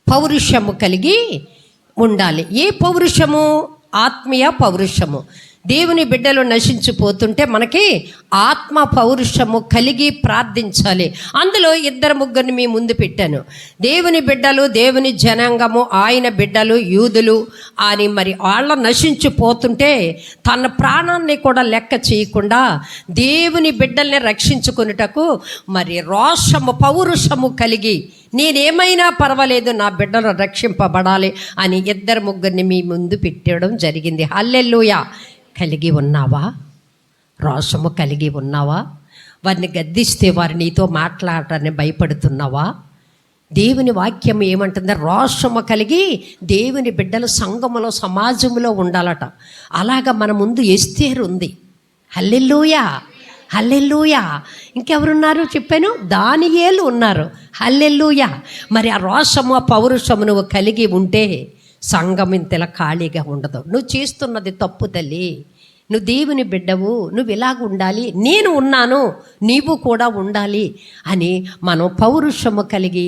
పౌరుషము కలిగి ఉండాలి. ఏ పౌరుషము? ఆత్మీయ పౌరుషము. దేవుని బిడ్డలు నశించిపోతుంటే మనకి ఆత్మ పౌరుషము కలిగి ప్రార్థించాలి. అందులో 2-3 మీ ముందు పెట్టాను. దేవుని బిడ్డలు, దేవుని జనాంగము, ఆయన బిడ్డలు, యూదులు అని మరి వాళ్ళ నశించిపోతుంటే తన ప్రాణాన్ని కూడా లెక్క చేయకుండా దేవుని బిడ్డల్ని రక్షించుకొనుటకు మరి రోషము, పౌరుషము కలిగి నేనేమైనా పర్వాలేదు నా బిడ్డలు రక్షింపబడాలి అని 2-3 మీ ముందు పెట్టడం జరిగింది. హల్లెలూయా. కలిగి ఉన్నావా? రోషము కలిగి ఉన్నావా? వారిని గద్దిస్తే వారు నీతో మాట్లాడటాన్ని భయపడుతున్నావా? దేవుని వాక్యం ఏమంటుందో రోషము కలిగి దేవుని బిడ్డలు సంఘములో, సమాజంలో ఉండాలట. అలాగా మన ముందు ఎస్తేరు ఉంది. హల్లెలూయా, హల్లెలూయా. ఇంకెవరున్నారు చెప్పాను? దానియేలు ఉన్నారు. హల్లెలూయా. మరి ఆ రోషము, ఆ పౌరుషము నువ్వు కలిగి ఉంటే సంఘం ఇంతలా ఖాళీగా ఉండదు. నువ్వు చేస్తున్నది తప్పు తల్లి. నువ్వు దేవుని బిడ్డవు, నువ్వు ఇలాగ ఉండాలి, నేను ఉన్నాను, నీవు కూడా ఉండాలి అని మనం పౌరుషము కలిగి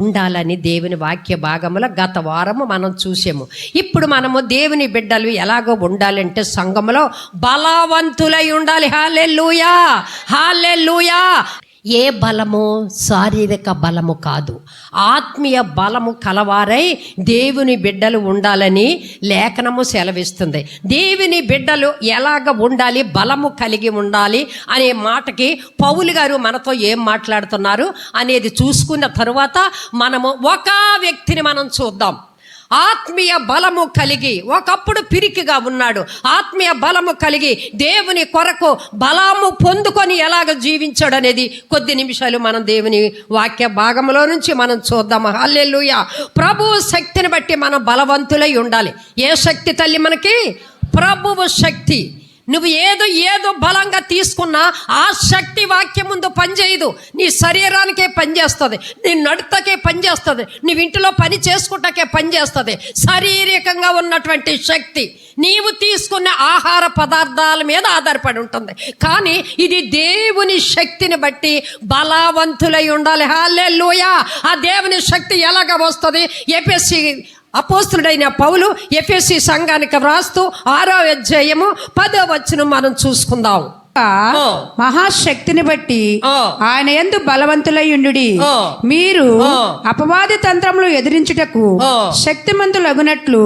ఉండాలని దేవుని వాక్య భాగంలో గత వారము మనం చూసాము. ఇప్పుడు మనము దేవుని బిడ్డలు ఎలాగో ఉండాలంటే సంఘములో బలవంతులై ఉండాలి. హల్లెలూయా, హల్లెలూయా. ఏ బలము? శారీరక బలము కాదు, ఆత్మీయ బలము కలవారై దేవుని బిడ్డలు ఉండాలని లేఖనము సెలవిస్తుంది. దేవుని బిడ్డలు ఎలాగ ఉండాలి, బలము కలిగి ఉండాలి అనే మాటకి పౌలు గారు మనతో ఏం మాట్లాడుతున్నారు అనేది చూసుకున్న తరువాత మనము ఒక వ్యక్తిని మనం చూద్దాం. ఆత్మీయ బలము కలిగి, ఒకప్పుడు పిరికిగా ఉన్నాడు, ఆత్మీయ బలము కలిగి దేవుని కొరకు బలము పొందుకొని ఎలాగ జీవించాడు అనేది కొద్ది నిమిషాలు మనం దేవుని వాక్య భాగంలో నుంచి మనం చూద్దాము. హల్లెలూయా. ప్రభువు శక్తిని బట్టి మనం బలవంతులై ఉండాలి. ఏ శక్తి తల్లి మనకి? ప్రభువు శక్తి. నువ్వు ఏదో బలంగా తీసుకున్నా ఆ శక్తి వాక్యం ముందు పనిచేయదు. నీ శరీరానికే పనిచేస్తుంది, నీ నడతకే పనిచేస్తుంది, నీ ఇంటిలో పని చేసుకుంటాకే పనిచేస్తుంది. శారీరకంగా ఉన్నటువంటి శక్తి నీవు తీసుకున్న ఆహార పదార్థాల మీద ఆధారపడి ఉంటుంది. కానీ ఇది దేవుని శక్తిని బట్టి బలవంతులై ఉండాలి. హల్లెలూయా. ఆ దేవుని శక్తి ఎలాగ వస్తుంది? ఎఫెసీ అపోస్తుడైన పౌలు ఎఫెసీ సంఘానికి వ్రాస్తూ 6వ అధ్యాయము 10వ వచనం మనం చూసుకుందాం. మహాశక్తిని బట్టి ఆయన యందు బలవంతులై ఉండుడి. మీరు అపవాది తంత్రములు ఎదిరించుటకు శక్తిమంతులగునట్లు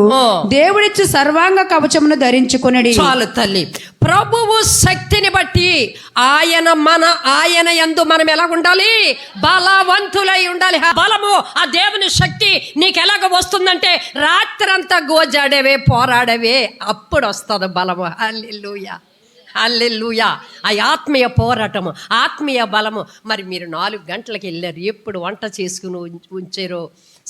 దేవుడిచ్చి సర్వాంగ కవచమును ధరించుకొనుడి. చాలు తల్లి. ప్రభువు శక్తిని బట్టి ఆయన యందు మనం ఎలా ఉండాలి? బలవంతులై ఉండాలి. బలము, ఆ దేవుని శక్తి నీకు ఎలాగ వస్తుందంటే రాత్రంతా గోజాడేవే, పోరాడవే, అప్పుడు వస్తుంది బలము. హల్లెలూయా, హల్లెలూయా. ఆ ఆత్మీయ పోరాటము, ఆత్మీయ బలము. మరి మీరు 4 గంటలకు వెళ్ళారు, ఎప్పుడు వంట చేసుకుని ఉంచారో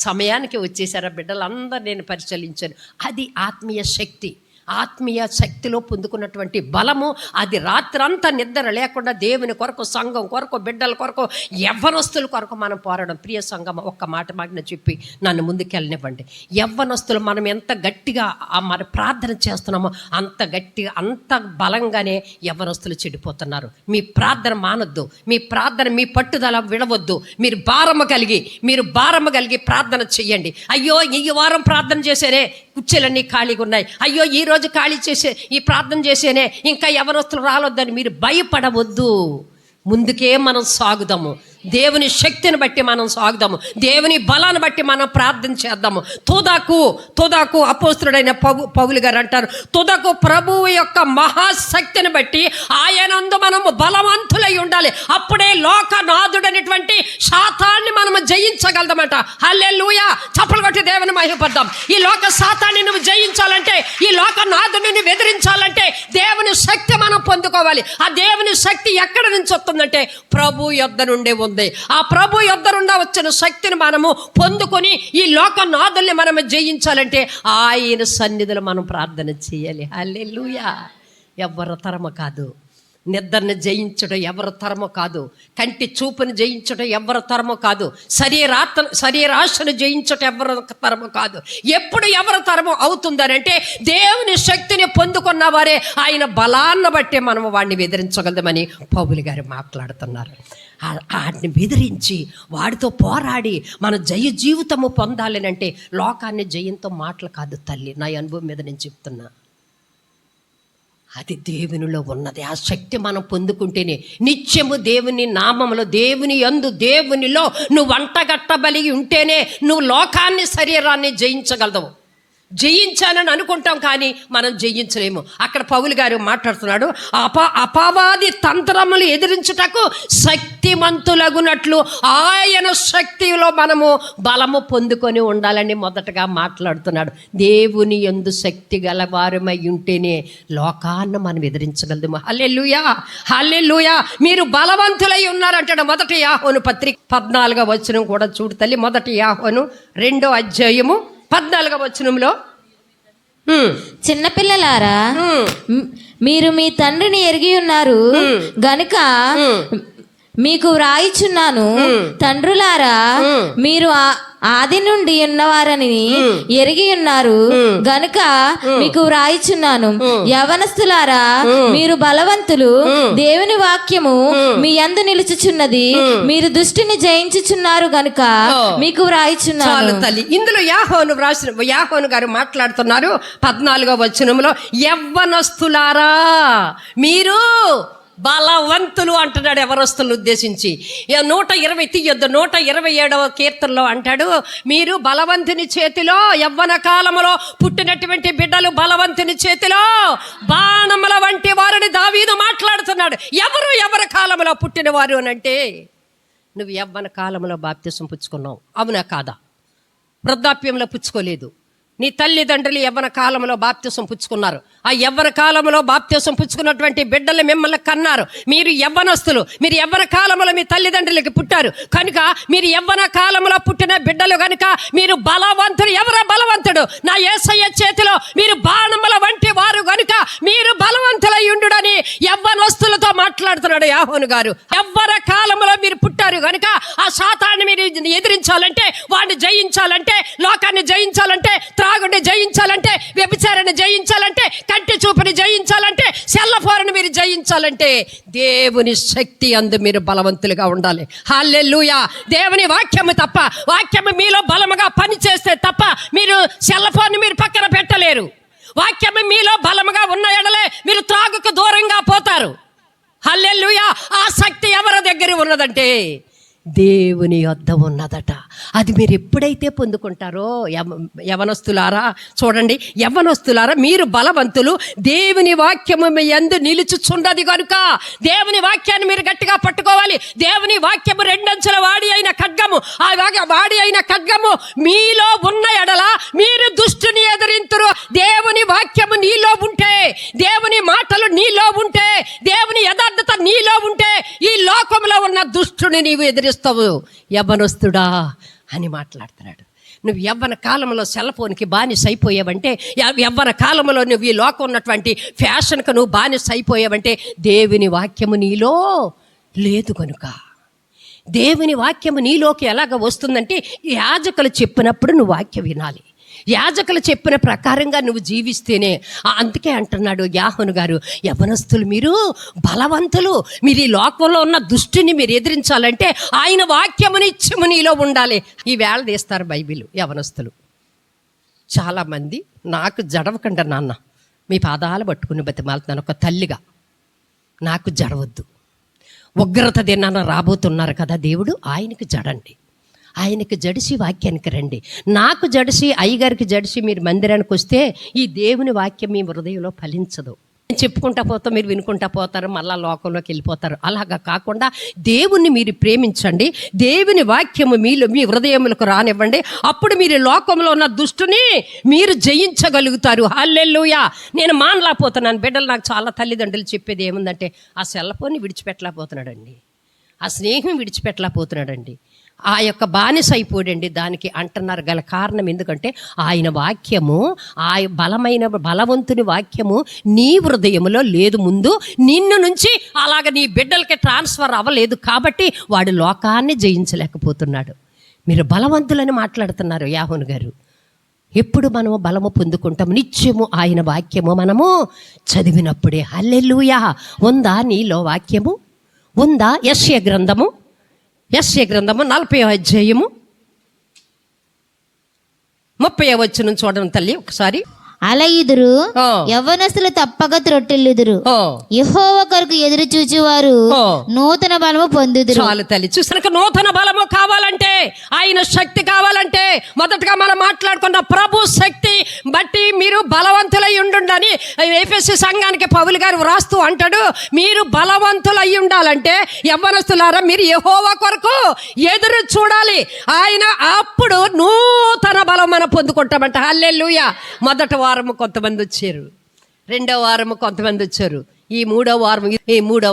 సమయానికి వచ్చేసారా? బిడ్డలందరూ నేను పరిశీలించాను. అది ఆత్మీయ శక్తి. ఆత్మీయ శక్తిలో పొందుకున్నటువంటి బలము అది రాత్రంతా నిద్ర లేకుండా దేవుని కొరకు, సంఘం కొరకు, బిడ్డల కొరకు, యవ్వనస్తుల కొరకు మనం పోరాడడం. ప్రియ సంఘం, ఒక్క మాట మాటను చెప్పి నన్ను ముందుకెళ్ళనివ్వండి. యవ్వనస్తులు మనం ఎంత గట్టిగా మరి ప్రార్థన చేస్తున్నామో అంత గట్టిగా, అంత బలంగానే యవ్వనస్తులు చెడిపోతున్నారు. మీ ప్రార్థన మానొద్దు, మీ ప్రార్థన, మీ పట్టుదల విడవద్దు. మీరు భారము కలిగి ప్రార్థన చెయ్యండి. అయ్యో ఈ వారం ప్రార్థన చేసేనే, కుర్చీలన్నీ ఖాళీగా ఉన్నాయి, అయ్యో ఈ రోజు ఖాళీ చేసే, ఈ ప్రార్థన చేసేనే, ఇంకా యవ్వనస్తులు రాలొద్దని మీరు భయపడవద్దు. ముందుకే మనం సాగుదాము. దేవుని శక్తిని బట్టి మనం సాగుదాము. దేవుని బలాన్ని బట్టి మనం ప్రార్థన చేద్దాము. తుదకు అపోస్తుడైన పౌలు గారు అంటారు, తుదకు ప్రభువు యొక్క మహాశక్తిని బట్టి ఆయనందు మనము బలవంతులై ఉండాలి. అప్పుడే లోకనాథుడు అనేటువంటి సాతాన్ని మనము జయించగలదన్నమాట. హల్లెలూయా. చప్పలు కొట్టి దేవుని మహిమపడదాం. ఈ లోక సాతాన్ని నువ్వు జయించాలంటే, ఈ లోకనాథుడిని నువ్వు ఎదిరించాలంటే దేవుని శక్తి మనం పొందుకోవాలి. ఆ దేవుని శక్తి ఎక్కడి నుంచి వస్తుందంటే ప్రభు యొద్ద నుండే ఉంది. ఆ ప్రభు యొద్ద నుండి వచ్చిన శక్తిని మనము పొందుకొని ఈ లోకనాథుల్ని మనము జయించాలంటే ఆయన సన్నిధిలో మనం ప్రార్థన చేయాలి. హల్లెలూయా. ఎవరి తరము కాదు. నిద్రను జయించడం ఎవరి తరము కాదు. కంటి చూపును జయించడం ఎవరి తరము కాదు. శరీరాశను జయించడం ఎవరి తరము కాదు. ఎప్పుడు ఎవరి తరము అవుతుందనంటే దేవుని శక్తిని పొందుకున్న వారే ఆయన బలాన్ని బట్టే మనం వాడిని ఎదిరించగలమని పౌలు గారు మాట్లాడుతున్నారు. వాటిని బెదిరించి వాడితో పోరాడి మన జయ జీవితము పొందాలని అంటే లోకాన్ని జయంతో మాటలు కాదు తల్లి, నా అనుభవం మీద నేను చెప్తున్నా. అది దేవునిలో ఉన్నది. ఆ శక్తి మనం పొందుకుంటేనే నిత్యము దేవుని నామములో, దేవుని యందు, దేవునిలో నువ్వు వంటగట్టబలిగి ఉంటేనే నువ్వు లోకాన్ని, శరీరాన్ని జయించగలవు. జయించానని అనుకుంటాం కానీ మనం జయించలేము. అక్కడ పౌలు గారు మాట్లాడుతున్నాడు, అపవాది తంత్రములు ఎదిరించుటకు శక్తిమంతులగునట్లు ఆయన శక్తిలో మనము బలము పొందుకొని ఉండాలని మొదటగా మాట్లాడుతున్నాడు. దేవుని యందు శక్తి గలవారమై ఉంటేనే లోకాన్ని మనం ఎదిరించగలము. హల్లెలూయా, హల్లెలూయా. మీరు బలవంతులై ఉన్నారంటాడు. మొదటి యాహోను పత్రిక 14వ వచనం కూడా చూడు తల్లి. మొదటి యాహోను 2వ అధ్యాయము 14వ వచనంలో, చిన్నపిల్లలారా మీరు మీ తండ్రిని ఎరిగి ఉన్నారు గనుక మీకు వ్రాయిచున్నాను. తండ్రులారా మీరు ఆది నుండి ఉన్నవారని ఎరిగి ఉన్నారు గనుక మీకు వ్రాయిచున్నాను. యవనస్తులారా మీరు బలవంతులు, దేవుని వాక్యము మీ యందు నిలుచుచున్నది, మీరు దుష్టిని జయించుచున్నారు గనుక మీకు వ్రాయిచున్నాను. తల్లి, ఇందులో యాహోను గారు మాట్లాడుతున్నారు 14వ వచనంలో, యవ్వనస్తులారా మీరు బలవంతులు అంటున్నాడు. ఎవరస్తులను ఉద్దేశించి 120 తీయొద్దు. 127వ కీర్తనలో అంటాడు, మీరు బలవంతుని చేతిలో, యవ్వన కాలములో పుట్టినటువంటి బిడ్డలు బలవంతుని చేతిలో బాణముల వంటి వారిని దావీదు మాట్లాడుతున్నాడు. ఎవరి కాలంలో పుట్టినవారు అని అంటే, నువ్వు యవ్వన కాలంలో బాప్తిసం పుచ్చుకున్నావు, అవునా కాదా? వృద్ధాప్యంలో పుచ్చుకోలేదు. నీ తల్లిదండ్రులు యవ్వన కాలంలో బాప్తిసం పుచ్చుకున్నారు. ఆ యవ్వన కాలంలో బాప్తిసం పుచ్చుకున్నటువంటి బిడ్డలు మిమ్మల్ని కన్నారు. మీరు యవ్వనస్తులు, మీరు యవ్వన కాలంలో మీ తల్లిదండ్రులకి పుట్టారు కనుక మీరు యవ్వన కాలంలో పుట్టిన బిడ్డలు కనుక మీరు బలవంతుడు. ఎవరు బలవంతుడు? నా యేసయ్య చేతిలో మీరు బాణముల వంటి వారు కనుక మీరు బలవంతులయ్యుండుడని యవ్వనస్తులతో మాట్లాడుతున్నాడు యాహోను గారు. యవ్వన కాలంలో మీరు పుట్టారు కనుక ఆ శాతాన్ని మీరు ఎదిరించాలంటే, వాడిని జయించాలంటే, లోకాన్ని జయించాలంటే, త్రాగుని జయించాలంటే, వ్యభిచారాన్ని జయించాలంటే, కంటి చూపుని జయించాలంటే, సెల్లఫోరని మీరు జయించాలంటే దేవుని శక్తి అందు మీరు బలవంతులుగా ఉండాలి. హల్లెలూయా. దేవుని వాక్యము తప్ప, వాక్యము మీలో బలముగా పనిచేస్తే తప్ప మీరు సెల్లఫోన్ మీరు పక్కన పెట్టలేరు. వాక్యము మీలో బలముగా ఉన్న ఎడలే మీరు త్రాగుకు దూరంగా పోతారు. హల్లెలూయా. ఆ శక్తి ఎవరి దగ్గర ఉన్నదంటే దేవుని యొద్ద ఉన్నదట. అది మీరు ఎప్పుడైతే పొందుకుంటారో, యవనస్తులారా చూడండి, యవనస్తులారా మీరు బలవంతులు, దేవుని వాక్యము మీ యందు నిలుచుచున్నది కనుక. దేవుని వాక్యాన్ని మీరు గట్టిగా పట్టుకోవాలి. దేవుని వాక్యము రెండంచుల వాడి అయిన ఖడ్గము, ఆ వాడి అయిన ఖడ్గము మీలో ఉన్న ఎడల మీరు దుష్టుని ఎదిరింతురు. దేవుని వాక్యము నీలో ఉంటే, దేవుని మాటలు నీలో ఉంటే, దేవుని యథార్థత నీలో ఉంటే ఈ లోకంలో ఉన్న దుష్టుని నీవు ఎదిరిస్తావు. యవ్వనస్తుడా అని మాట్లాడుతున్నాడు. నువ్వు యవ్వన కాలంలో సెల్ ఫోన్కి బానిస అయిపోయావంటే, యవ్వన కాలంలో నువ్వు ఈ లోకం ఉన్నటువంటి ఫ్యాషన్కు నువ్వు బానిస అయిపోయావంటే దేవుని వాక్యము నీలో లేదు కనుక. దేవుని వాక్యము నీలోకి ఎలాగ వస్తుందంటే, యాజకులు చెప్పినప్పుడు నువ్వు వాక్యం వినాలి. యాజకులు చెప్పిన ప్రకారంగా నువ్వు జీవిస్తేనే. అందుకే అంటున్నాడు యాహోను గారు, యవ్వనస్తులు మీరు బలవంతులు, మీరు ఈ లోకంలో ఉన్న దుష్టిని మీరు ఎదిరించాలంటే ఆయన వాక్యము నిత్యము నీలో ఉండాలి. ఈ వేళ తీస్తారు బైబిల్ యవ్వనస్తులు చాలామంది. నాకు జడవకండి నాన్న, మీ పాదాలు పట్టుకుని బతిమాలుతున్నాను ఒక తల్లిగా. నాకు జడవద్దు. ఉగ్రత దినాన రాబోతున్నారు కదా దేవుడు, ఆయనకి జడండి. ఆయనకి జడిసి వాక్యానికి రండి. నాకు జడిసి, అయ్యగారికి జడిసి మీరు మందిరానికి వస్తే ఈ దేవుని వాక్యం మీ హృదయంలో ఫలించదు. చెప్పుకుంటా పోతాం, మీరు వినుకుంటా పోతారు, మళ్ళా లోకంలోకి వెళ్ళిపోతారు. అలాగా కాకుండా దేవుణ్ణి మీరు ప్రేమించండి. దేవుని వాక్యము మీలో మీ హృదయములకు రానివ్వండి. అప్పుడు మీరు లోకంలో ఉన్న దుష్టుని మీరు జయించగలుగుతారు. హల్లెలూయా. నేను మానలేకపోతున్నాను. బిడ్డలు నాకు చాలా తల్లిదండ్రులు చెప్పేది ఏముందంటే, ఆ సెల్ ఫోన్ని విడిచిపెట్టలేకపోతున్నాడండి, ఆ స్నేహం విడిచిపెట్టలేకపోతున్నాడండి, ఆ యొక్క బానిస అయిపోడండి. దానికి అంటున్నారు గల కారణం ఎందుకంటే ఆయన వాక్యము, ఆ బలవంతుని వాక్యము నీ హృదయములో లేదు. ముందు నిన్ను నుంచి అలాగ నీ బిడ్డలకి ట్రాన్స్ఫర్ అవ్వలేదు కాబట్టి వాడు లోకాన్ని జయించలేకపోతున్నాడు. మీరు బలవంతులని మాట్లాడుతున్నారు యాహోను గారు. ఎప్పుడు మనము బలము పొందుకుంటాము? నిత్యము ఆయన వాక్యము మనము చదివినప్పుడే. హల్లెలూయా. ఉందా నీలో వాక్యము? ఉందా? యెషయా గ్రంథము యెషయా గ్రంథము 40వ అధ్యాయము 30వ వచనం చూడండి తల్లి ఒకసారి. అలయుదురు ఆ. యవ్వనస్తులు తప్పక త్రొట్టెల్లుదురు. ఓ యెహోవా కొరకు ఎదురు చూచువారు ఓ. నూతన బలము పొందుదురు. చాలు తల్లి. చూసాక నూతన బలము కావాలంటే, ఆయన శక్తి కావాలంటే, మొదటగా మనం మాట్లాడుకున్న ప్రభు శక్తి బట్టి మీరు బలవంతులై ఉండుండని ఎఫెసీ సంఘానికి పౌలు గారు వ్రాస్తూ అంటాడు. మీరు బలవంతులై ఉండాలంటే యవ్వనస్తులారా మీరు యెహోవా కొరకు ఎదురు చూడాలి. ఆయన అప్పుడు నూతన బలం మనం పొందుకుంటామంట. హల్లెలూయా. మొదటి వారము కొంతమంది వచ్చారు, రెండో వారము కొంతమంది వచ్చారు, ఈ మూడో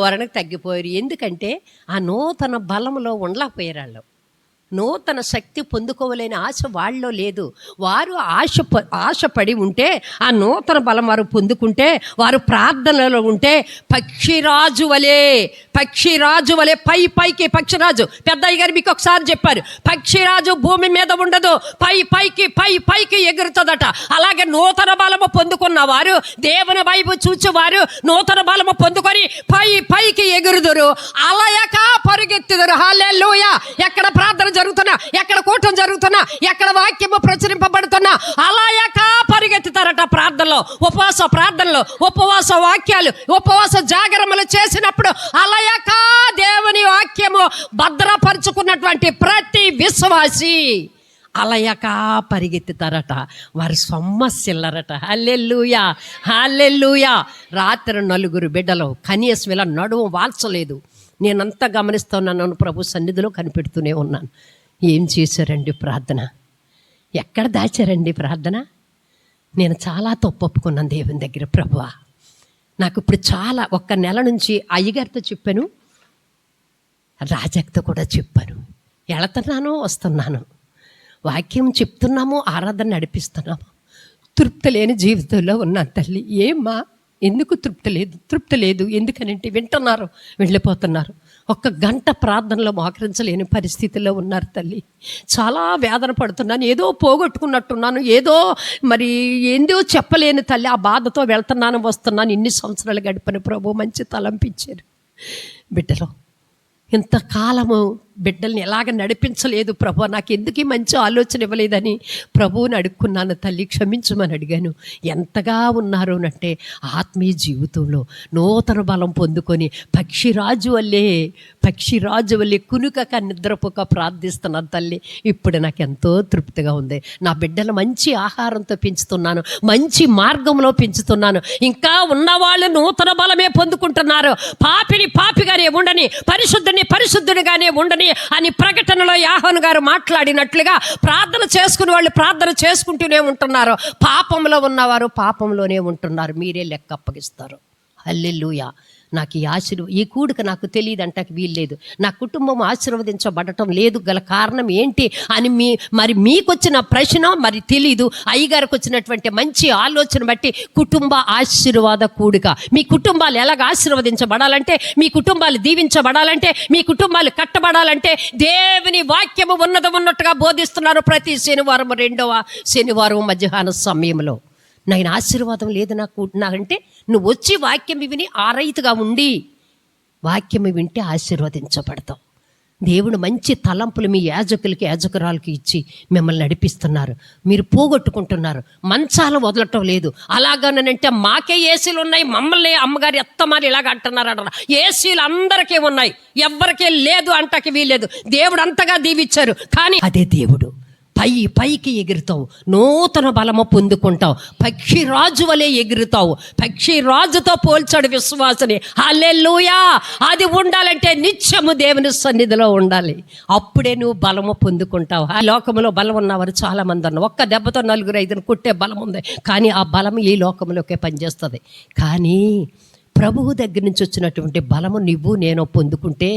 వారానికి తగ్గిపోయారు. ఎందుకంటే ఆ నూతన బలంలో ఉండలేకపోయారు. వాళ్ళు నూతన శక్తి పొందుకోవలేని ఆశ వాళ్ళలో లేదు. వారు ఆశపడి ఉంటే ఆ నూతన బలం వారు పొందుకుంటే, వారు ప్రార్థనలో ఉంటే పక్షిరాజు వలె పైకి పక్షిరాజు పెద్దయ్య గారు మీకు ఒకసారి చెప్పారు, పక్షిరాజు భూమి మీద ఉండదు, పైకి ఎగురుతుందట. అలాగే నూతన బలము పొందుకున్న వారు, దేవుని వైపు చూచేవారు నూతన బలము పొందుకొని పైకి ఎగురుదురు, అలయక పరుగెత్తుదురు. హల్లెలూయా. ఎక్కడ ప్రార్థన జరుగుతున్నా, ఎక్కడ కూటం జరుగుతున్నా, ఎక్కడ వాక్యము ప్రచురింపబడుతున్నా అలయక పరిగెత్తుతారట. ప్రార్థనలో, ఉపవాస వాక్యాలు, ఉపవాస జాగరములు చేసినప్పుడు అలయక దేవుని వాక్యము భద్రపరుచుకున్నటువంటి ప్రతి విశ్వాసి అలయక పరిగెత్తుతారట. వారి సొమ్మసిల్లరట. హల్లెలూయా, హల్లెలూయా. రాత్రి 4 బిడ్డలు కనీసం ఇలా నడుము వాల్చలేదు. నేనంతా గమనిస్తున్నాను, ప్రభు సన్నిధిలో కనిపెడుతూనే ఉన్నాను. ఏం చేశారండి ప్రార్థన? ఎక్కడ దాచారండి ప్రార్థన? నేను చాలా తప్పొప్పుకున్నాను దేవుని దగ్గర. ప్రభువా, నాకు ఇప్పుడు చాలా 1 నెల నుంచి అయ్యగారితో చెప్పాను, రాజాతో కూడా చెప్పాను. వెళుతున్నాను, వస్తున్నాను, వాక్యం చెప్తున్నాము, ఆరాధన నడిపిస్తున్నాము. తృప్తి లేని జీవితంలో ఉన్నాను తల్లి. ఏమ్మా, ఎందుకు తృప్తి లేదు? ఎందుకనంటే వింటున్నారు, వెళ్ళిపోతున్నారు. 1 గంట ప్రార్థనలో మోకరించలేని పరిస్థితిలో ఉన్నారు తల్లి. చాలా వేదన పడుతున్నాను, ఏదో పోగొట్టుకున్నట్టున్నాను, ఏందో చెప్పలేని తల్లి. ఆ బాధతో వెళ్తున్నాను, వస్తున్నాను. ఇన్ని సంవత్సరాలు గడిపిన ప్రభు మంచి తలంపించారు. బిడ్డలో ఇంతకాలము బిడ్డల్ని ఎలాగ నడిపించలేదు ప్రభు, నాకు ఎందుకు ఈ మంచి ఆలోచన ఇవ్వలేదని ప్రభువుని అడుక్కున్నాను తల్లి. క్షమించమని అడిగాను. ఎంతగా ఉన్నారు అంటే ఆత్మీయ జీవితంలో నూతన బలం పొందుకొని పక్షిరాజు వల్లే కునుకక నిద్రపోక ప్రార్థిస్తున్నాను తల్లి. ఇప్పుడు నాకు ఎంతో తృప్తిగా ఉంది. నా బిడ్డలు మంచి ఆహారంతో పెంచుతున్నాను, మంచి మార్గంలో పెంచుతున్నాను. ఇంకా ఉన్నవాళ్ళు నూతన బలమే పొందుకుంటున్నారు. పాపిగానే ఉండని, పరిశుద్ధుడిగానే ఉండని అని ప్రకటనలో యోహాను గారు మాట్లాడినట్లుగా ప్రార్థన చేసుకునే వాళ్ళు ప్రార్థన చేసుకుంటూనే ఉంటున్నారు. పాపంలో ఉన్నవారు పాపంలోనే ఉంటున్నారు. మీరే లెక్క అప్పగిస్తారు. హల్లెలూయా. నాకు ఈ కూడిక నాకు తెలియదు అంటాకి వీల్లేదు. నా కుటుంబం ఆశీర్వదించబడటం లేదు గల కారణం ఏంటి అని మీకు వచ్చిన ప్రశ్న మరి తెలీదు. అయ్యగారికి వచ్చినటువంటి మంచి ఆలోచన బట్టి కుటుంబ ఆశీర్వాద కూడిక. మీ కుటుంబాలు ఎలాగ ఆశీర్వదించబడాలంటే, మీ కుటుంబాలు దీవించబడాలంటే, మీ కుటుంబాలు కట్టబడాలంటే దేవుని వాక్యము ఉన్నట్టుగా బోధిస్తున్నారు. ప్రతి శనివారం, 2వ శనివారం మధ్యాహ్న సమయంలో నేను ఆశీర్వాదం లేదు నాకంటే నువ్వు వచ్చి వాక్యం విని ఆ రైతుగా ఉండి వాక్యం వింటే ఆశీర్వదించబడతావు. దేవుడు మంచి తలంపులు మీ యాజకురాలకి ఇచ్చి మిమ్మల్ని నడిపిస్తున్నారు. మీరు పోగొట్టుకుంటున్నారు. మంచాలు వదలటం లేదు. అలాగనంటే మాకే ఏసీలు ఉన్నాయి, మమ్మల్ని అమ్మగారి ఎత్తమారి ఇలాగ అంటున్నారు. ఏసీలు అందరికీ ఉన్నాయి, ఎవ్వరికీ లేదు అంటకి వీలేదు. దేవుడు అంతగా దీవిచ్చారు. కానీ అదే దేవుడు పైకి ఎగురుతావు, నూతన బలము పొందుకుంటావు, పక్షిరాజు వలె ఎగురుతావు. పక్షిరాజుతో పోల్చాడు విశ్వాసని. హల్లెలూయా. అది ఉండాలంటే నిత్యము దేవుని సన్నిధిలో ఉండాలి. అప్పుడే నువ్వు బలము పొందుకుంటావు. ఆ లోకంలో బలం ఉన్నవారు చాలా మంది ఉన్నారు. 1 దెబ్బతో 4-5 కొట్టే బలం ఉంది. కానీ ఆ బలం ఈ లోకంలోకే పనిచేస్తుంది. కానీ ప్రభువు దగ్గర నుంచి వచ్చినటువంటి బలము నేను పొందుకుంటే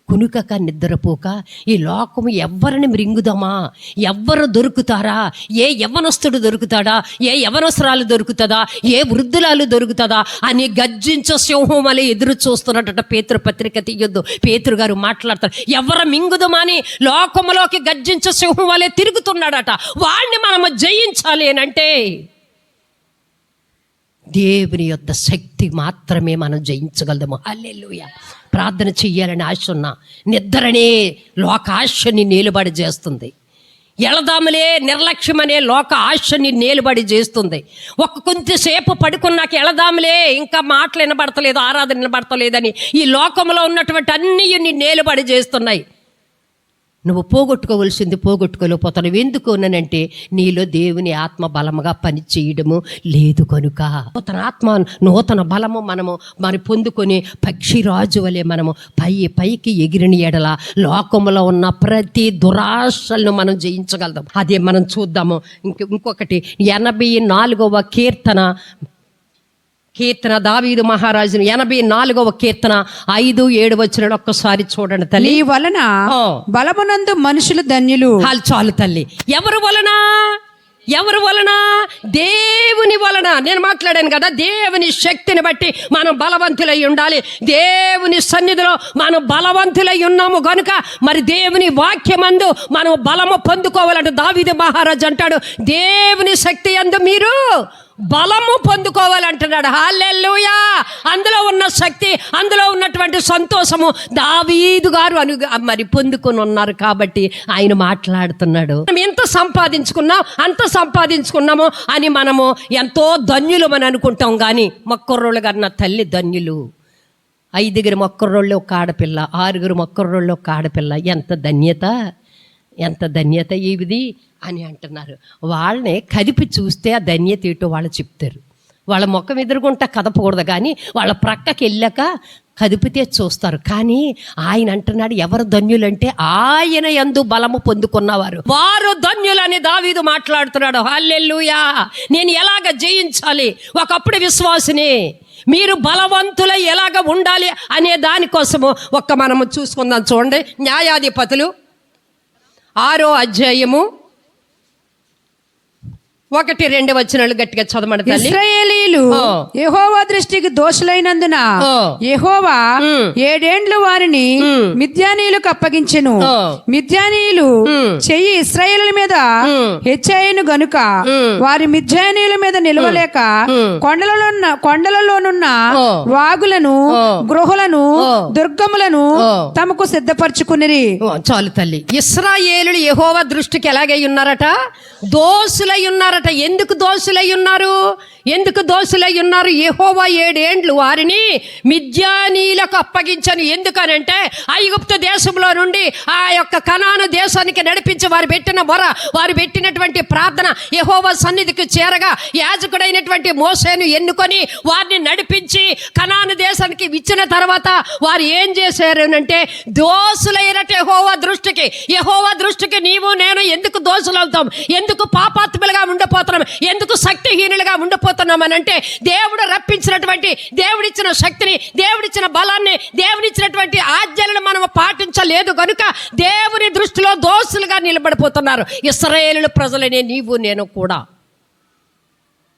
కునుకక నిద్రపోక ఈ లోకము ఎవ్వరిని మృంగుదామా, ఎవ్వరు దొరుకుతారా, ఏ యవ్వనస్తుడు దొరుకుతాడా, ఏ యవ్వనస్తురాలు దొరుకుతుందా, ఏ వృద్ధురాలు దొరుకుతుందా అని గర్జించే సింహం వలె ఎదురు చూస్తున్నట్ట. పేతురు పత్రిక తీయొద్దు, పేతురు గారు మాట్లాడతారు. ఎవరు మింగుదమని లోకములోకి గర్జించే సింహం వలె తిరుగుతున్నాడట. వాడిని మనము జయించాలి అంటే దేవుని యొక్క శక్తి మాత్రమే మనం జయించగలము. హల్లెలూయా. ప్రార్థన చెయ్యాలని ఆశ ఉన్నా, నిద్రనే లోకాశని నేలుబడి చేస్తుంది. ఎళదాములే నిర్లక్ష్యం అనే లోక ఆశని నేలుబడి చేస్తుంది. కొంచెంసేపు పడుకున్నాక ఎళదాములే, ఇంకా మాటలు వినబడతలేదు, ఆరాధన వినబడతలేదని ఈ లోకంలో ఉన్నటువంటి అన్నీ నీ నేలుబడి చేస్తున్నాయి. నువ్వు పోగొట్టుకోవలసింది పోగొట్టుకోలేకపోతున్నావు. ఎందుకు అనంటే నీలో దేవుని ఆత్మ బలముగా పని చేయడము లేదు కనుక. నూతన బలము మనం పొందుకొని పక్షిరాజు వలె మనము పైకి ఎగిరిన ఎడల లోకంలో ఉన్న ప్రతి దురాశలను మనం జయించగలుగుతాం. అదే మనం చూద్దాము. ఇంకొకటి 84వ కీర్తన దావీదు మహారాజును 84వ కీర్తన 5-7 వచనాలు ఒక్కసారి చూడండి తల్లి. నీ వలన బలమునందు మనుషులు ధన్యులు. చాలు తల్లి. ఎవరి వలన? దేవుని వలన. నేను మాట్లాడాను కదా, దేవుని శక్తిని బట్టి మనం బలవంతులై ఉండాలి. దేవుని సన్నిధిలో మనం బలవంతులై ఉన్నాము కనుక మరి దేవుని వాక్యమందు మనం బలము పొందుకోవాలంటే దావీదు మహారాజు అంటాడు, దేవుని శక్తి యందు మీరు బలము పొందుకోవాలంటున్నాడు. హల్లెలూయా. అందులో ఉన్న శక్తి, అందులో ఉన్నటువంటి సంతోషము దావీదు గారు మరి పొందుకొని ఉన్నారు కాబట్టి ఆయన మాట్లాడుతున్నాడు. మనం ఎంత సంపాదించుకున్నామో అని మనము ఎంతో ధన్యులు అని అనుకుంటాం. కానీ మొక్కరోళ్ళు గారు నా తల్లి ధన్యులు. 5 మొక్కరోళ్ళు ఒక ఆడపిల్ల, 6 మొక్కరోళ్ళు ఒక ఆడపిల్ల. ఎంత ధన్యత ఇది అని అంటున్నారు. వాళ్ళని కదిపి చూస్తే ఆ ధన్యత ఏటో వాళ్ళు చెప్తారు. వాళ్ళ ముఖం ఎదురుగుంటా కదపకూడదు, కానీ వాళ్ళ ప్రక్కకి వెళ్ళాక కదిపితే చూస్తారు. కానీ ఆయన అంటున్నాడు, ఎవరు ధన్యులంటే ఆయన యందు బలము పొందుకున్నవారు వారు ధన్యులని దావీదు మాట్లాడుతున్నాడు. హల్లెలూయా. నేను ఎలాగ జయించాలి? ఒకప్పుడు విశ్వాసిని, మీరు బలవంతులై ఎలాగ ఉండాలి అనే దానికోసము మనము చూసుకుందాం. చూడండి, న్యాయాధిపతులు 6వ అధ్యాయము 1-2 వచనాలు గట్టిగా చదవండి తల్లి. ఇశ్రాయేలీయులు యెహోవా దృష్టికి దోషులైనందున యెహోవా 7 ఏండ్లు వారిని మిద్యానీయులకు అప్పగించెను. మిద్యానీయులు చెయ్యి ఇశ్రాయేలుల మీద హెచ్చాయను గనుక వారి మిద్యానీయుల మీద నిలవలేక కొండలలోనున్న వాగులను, గృహలను, దుర్గములను తమకు సిద్ధపరచుకునిరి. చాలు తల్లి. ఇశ్రాయేలులు యెహోవా దృష్టికి ఎలాగై ఉన్నారట? దోషులై ఉన్నారట. ఎందుకు దోషులై ఉన్నారు? యెహోవా 7 ఏండ్లు వారిని మిద్యానీయులకు అప్పగించను. ఎందుకనంటే ఐగుప్తు దేశంలో నుండి ఆ యొక్క కనాను దేశానికి నడిపించి వారు పెట్టిన మొర, వారు పెట్టినటువంటి ప్రార్థన యెహోవా సన్నిధికి చేరగా యాజకుడైనటువంటి మోసేను ఎన్నుకొని వారిని నడిపించి కనాను దేశానికి ఇచ్చిన తర్వాత వారు ఏం చేశారు అంటే దోషులైనట యెహోవా దృష్టికి నీవు నేను ఎందుకు దోషులవుతాం? ఎందుకు పాపాత్ములుగా ఉండిపోతున్నాం? ఎందుకు శక్తిహీనులుగా ఉండిపోతున్నాం అని అంటే దేవుడు రప్పించినటువంటి, దేవుడిచ్చిన శక్తిని, దేవుడిచ్చిన బలాన్ని, దేవుడిచ్చినటువంటి ఆజ్ఞలను మనం పాటించలేదు కనుక దేవుని దృష్టిలో దోషులుగా నిలబడిపోతున్నారు ఇశ్రాయేలు ప్రజలనే నీవు నేను కూడా.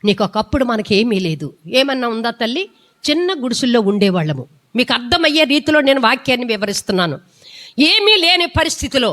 నీకు ఒకప్పుడు మనకేమీ లేదు. ఏమన్నా ఉందా తల్లి? చిన్న గుడిసెల్లో ఉండేవాళ్ళము. మీకు అర్థమయ్యే రీతిలో నేను వాక్యాన్ని వివరిస్తున్నాను. ఏమీ లేని పరిస్థితిలో,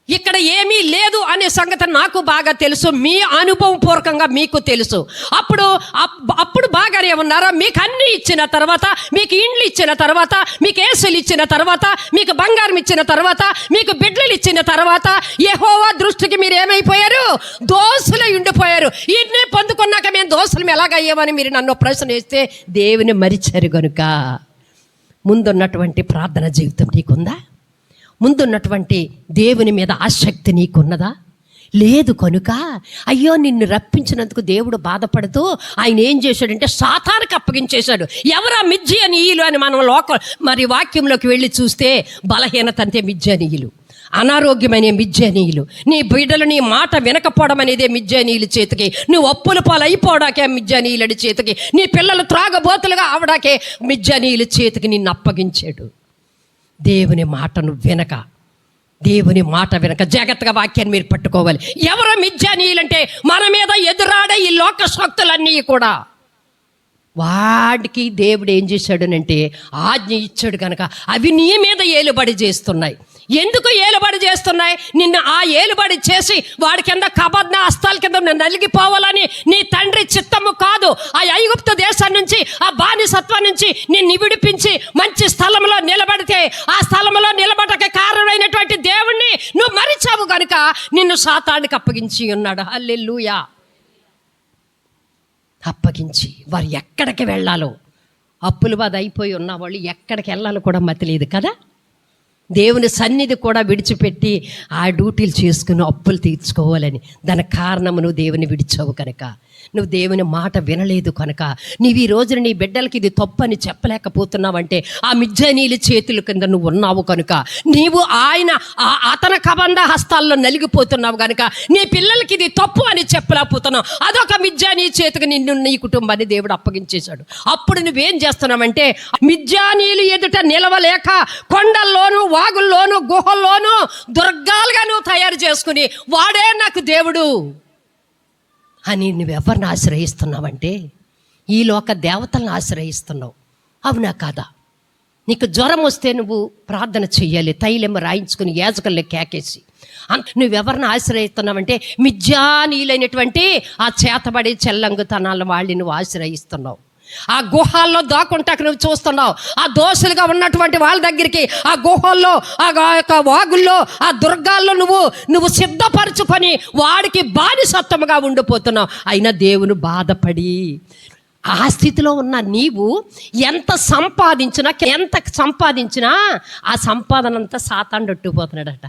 ఇక్కడ ఏమీ లేదు అనే సంగతి నాకు బాగా తెలుసు, మీ అనుభవపూర్వకంగా మీకు తెలుసు. అప్పుడు బాగానే ఉన్నారా? మీకు అన్ని ఇచ్చిన తర్వాత, మీకు ఇండ్లు ఇచ్చిన తర్వాత, మీకు ఏసులు ఇచ్చిన తర్వాత, మీకు బంగారం ఇచ్చిన తర్వాత, మీకు బిడ్డలు ఇచ్చిన తర్వాత యెహోవా దృష్టికి మీరు ఏమైపోయారు? దోషులై ఉండిపోయారు. ఇన్ని పొందుకున్నాక మేము దోషులం ఎలాగయ్యామని మీరు నన్ను ప్రశ్న వేస్తే దేవుని మరిచారు కనుక. ముందున్నటువంటి ప్రార్థన జీవితం నీకుందా? ముందున్నటువంటి దేవుని మీద ఆసక్తి నీకున్నదా? లేదు కనుక అయ్యో నిన్ను రప్పించినందుకు దేవుడు బాధపడుతూ ఆయన ఏం చేశాడంటే సాతానుకు అప్పగించేశాడు. ఎవరా? మిద్యానీయులు అని మనం మరి వాక్యంలోకి వెళ్ళి చూస్తే బలహీనత అంటే మిద్యానీయులు, అనారోగ్యమైన మిద్యానీయులు, నీ బిడ్డలు నీ మాట వినకపోవడం అనేదే మిద్యానీయుల చేతికి, నువ్వు అప్పుల పాలు అయిపోవడాకే మిద్యానీయుల చేతికి, నీ పిల్లలు త్రాగబోతులుగా అవడాకే మిద్యానీయుల చేతికి నిన్ను అప్పగించాడు. దేవుని మాటను వినక, దేవుని మాట వినక జాగ్రత్తగా వాక్యాన్ని మీరు పట్టుకోవాలి. ఎవరో మిద్యానీయులంటే మన మీద ఎదురాడే ఈ లోక శక్తులన్నీ కూడా. వాడికి దేవుడు ఏం చేశాడునంటే ఆజ్ఞ ఇచ్చాడు కనుక అవి నీ మీద ఏలుబడి చేస్తున్నాయి. ఎందుకు ఏలుబడి చేస్తున్నాయి? నిన్ను ఆ ఏలుబడి చేసి వాడి కింద కబద్న హస్తాల కింద నలిగిపోవాలని నీ తండ్రి చిత్తము కాదు. ఆ ఐగుప్తు దేశం నుంచి, ఆ బానిసత్వం నుంచి నిన్ను విడిపించి మంచి స్థలంలో నిలబడితే, ఆ స్థలంలో నిలబడక కారణమైనటువంటి దేవుణ్ణి నువ్వు మరిచావు కనుక నిన్ను సాతానికి అప్పగించి ఉన్నాడు. హల్లెలూయా. అప్పగించి వారు ఎక్కడికి వెళ్ళాలో, అప్పుల బాధ అయిపోయి ఉన్న వాళ్ళు ఎక్కడికి వెళ్ళాలో కూడా మతిలేదు కదా. దేవుని సన్నిధి కూడా విడిచిపెట్టి ఆ డ్యూటీలు చేసుకుని అప్పులు తీర్చుకోవాలని. దానికి కారణము నువ్వు దేవుని విడిచావు కనుక, నువ్వు దేవుని మాట వినలేదు కనుక, నీవు ఈ రోజున నీ బిడ్డలకి ఇది తప్పు అని చెప్పలేకపోతున్నావంటే ఆ మిజ్జనీల చేతుల కింద నువ్వు ఉన్నావు కనుక, నీవు అతని కబంధ హస్తాల్లో నలిగిపోతున్నావు కనుక నీ పిల్లలకి ఇది తప్పు అని చెప్పలేకపోతున్నావు. అదొక మిజ్జానీ చేతికి నిన్ను, నీ కుటుంబాన్ని దేవుడు అప్పగించేశాడు. అప్పుడు నువ్వేం చేస్తున్నావంటే మిజ్జానీలు ఎదుట నిలవలేక కొండల్లోనూ వాగుల్లోనూ గుహల్లోనూ దుర్గాలుగా నువ్వు తయారు చేసుకుని వాడే నాకు దేవుడు అని నువ్వెవరిని ఆశ్రయిస్తున్నావంటే ఈ లోక దేవతలను ఆశ్రయిస్తున్నావు. అవునా కాదా? నీకు జ్వరం వస్తే నువ్వు ప్రార్థన చెయ్యాలి, తైలం రాయించుకుని యాజకుల్ని కేకేసి. నువ్వెవరిని ఆశ్రయిస్తున్నావంటే మిజ్జానీలైనటువంటి ఆ చేతబడి చెల్లంగుతనాల వాళ్ళని నువ్వు ఆశ్రయిస్తున్నావు. ఆ గుహాల్లో దాక్కుంటాక నువ్వు చూస్తున్నావు. ఆ దోషులుగా ఉన్నటువంటి వాళ్ళ దగ్గరికి ఆ గుహల్లో, ఆ యొక్క వాగుల్లో, ఆ దుర్గాల్లో నువ్వు సిద్ధపరచుకొని వాడికి బానిసత్వముగా ఉండిపోతున్నావు. అయినా దేవుని బాధపడి ఆ స్థితిలో ఉన్న నీవు ఎంత సంపాదించినా ఆ సంపాదన అంతా సాతాను పట్టుకుపోతున్నాడట.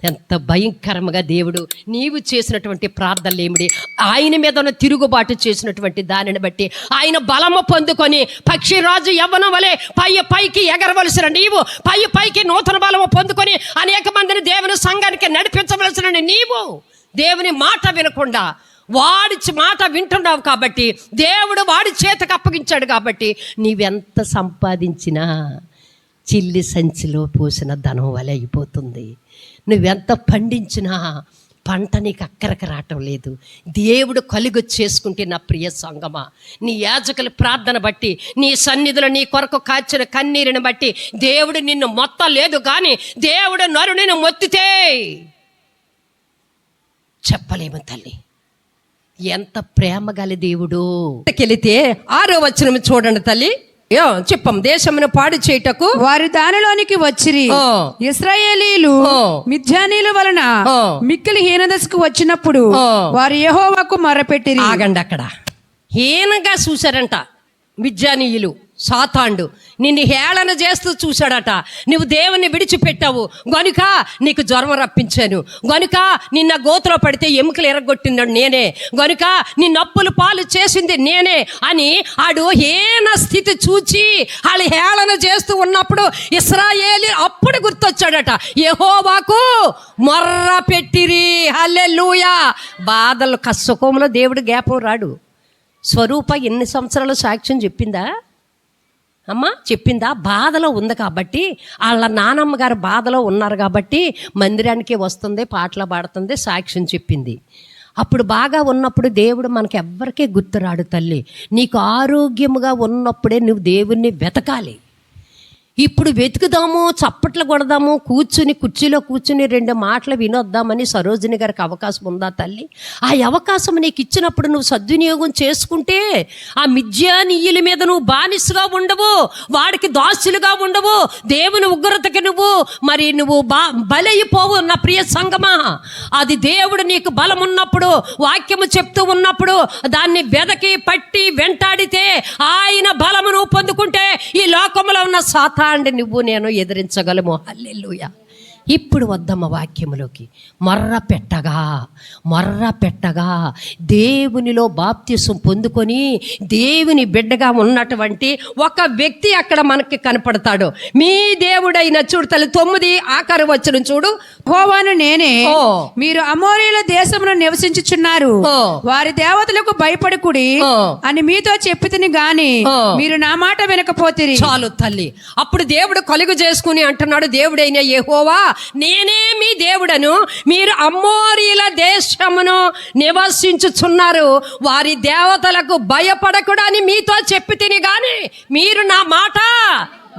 ఎంత భయంకరంగా దేవుడు నీవు చేసినటువంటి ప్రార్థనలు ఏమిటి, ఆయన మీద తిరుగుబాటు చేసినటువంటి దానిని బట్టి ఆయన బలము పొందుకొని పక్షిరాజు యవ్వనం వలె పైకి ఎగరవలసిన నీవు, పైకి నూతన బలము పొందుకొని అనేక మందిని దేవుని సంఘానికి నడిపించవలసిన నీవు దేవుని మాట వినకుండా వాడి మాట వింటున్నావు కాబట్టి, దేవుడు వాడి చేతకు అప్పగించాడు కాబట్టి నీవెంత సంపాదించినా చిల్లి సంచిలో పోసిన ధనం వలె అయిపోతుంది. నువ్వెంత పండించినా పంట నీకు అక్కరకు రావటం లేదు. దేవుడు కలుగు చేసుకుంటే నా ప్రియ సంగమా, నీ యాజకుల ప్రార్థన బట్టి, నీ సన్నిధిలో నీ కొరకు కాచిన కన్నీరుని బట్టి దేవుడు నిన్ను మొత్తం లేదు కానీ దేవుడు నరుని మొత్తితే చెప్పలేము తల్లి. ఎంత ప్రేమ గల దేవుడు. వెళితే 6వ వచనం చూడండి తల్లి. చెప్పం దేశమును పాడు చేయుటకు వారి దానిలోనికి వచ్చిరి. ఇశ్రాయేలీలు మిద్యానీయుల వలన మిక్కిలి హీనదశకు వచ్చినప్పుడు వారు యెహోవాకు మొరపెట్టిరి. ఆగండి, అక్కడ హీనంగా చూశారంట మిద్యానీయులు. సాతాండు నిన్ను హేళన చేస్తూ చూశాడట. నువ్వు దేవుని విడిచిపెట్టావు గనుక నీకు జ్వరం రప్పించాను, గనుక నిన్న గోతులో పడితే ఎముకలు ఎరగొట్టినాడు నేనే, గనుక నిన్ను అప్పులు పాలు చేసింది నేనే అని ఆడు హీన స్థితి చూచి వాళ్ళు హేళన చేస్తూ ఉన్నప్పుడు ఇశ్రాయేలు అప్పుడు గుర్తొచ్చాడట. యెహోవాకు మొర్ర పెట్టిరి. హల్లెలూయా. బాధలు సుఖంలో దేవుడు గ్యాపం రాడు. స్వరూప ఎన్ని సంవత్సరాలు సాక్ష్యం చెప్పిందా అమ్మ? చెప్పిందా? బాధలో ఉంది కాబట్టి, వాళ్ళ నానమ్మ గారు బాధలో ఉన్నారు కాబట్టి మందిరానికి వస్తుంది, పాటలు పాడుతుంది, సాక్ష్యం చెప్పింది. అప్పుడు బాగా ఉన్నప్పుడు దేవుడు మనకి ఎవ్వరికీ గుర్తురాడు తల్లి. నీకు ఆరోగ్యముగా ఉన్నప్పుడే నువ్వు దేవుణ్ణి వెతకాలి. ఇప్పుడు వెతుకుదాము, చప్పట్లు కొడదాము, కుర్చీలో కూర్చుని 2 మాటలు వినొద్దామని సరోజిని గారికి అవకాశం ఉందా తల్లి? ఆ అవకాశం నీకు ఇచ్చినప్పుడు నువ్వు సద్వినియోగం చేసుకుంటే ఆ మిద్యానీయుల మీద నువ్వు బానిసగా ఉండవు, వాడికి దాసులుగా ఉండవు, దేవుని ఉగ్రతకి నువ్వు బలైపోవు నా ప్రియ సంగమా. అది దేవుడు నీకు బలం ఉన్నప్పుడు, వాక్యము చెప్తూ ఉన్నప్పుడు దాన్ని వెదకి పట్టి వెంటాడితే ఆయన బలము నువ్వు పొందుకుంటే ఈ లోకంలో ఉన్న సాతాను నువ్వు నేను ఎదిరించగలము. హల్లెలూయా. ఇప్పుడు వద్దమ్మ వాక్యములోకి. మొర్ర పెట్టగా దేవునిలో బాప్తిసం పొందుకొని దేవుని బిడ్డగా ఉన్నటువంటి ఒక వ్యక్తి అక్కడ మనకి కనపడతాడు. మీ దేవుడైన చూడు తల్లి 9 ఆఖరి వచనం చూడు. యెహోవాను నేనే, మీరు అమోరీయుల దేశమును నివసించుచున్నారు, వారి దేవతలకు భయపడకుడి అని మీతో చెప్పితిని గాని మీరు నా మాట వినకపోతిరి. చాలు తల్లి. అప్పుడు దేవుడు కలుగు చేసుకుని అంటున్నాడు, దేవుడైన యెహోవా నేనే మీ దేవుడను, మీరు అమోరీయుల దేశమును నివసించుచున్నారు, వారి దేవతలకు భయపడకూడని మీతో చెప్పి తిని గాని మీరు నా మాట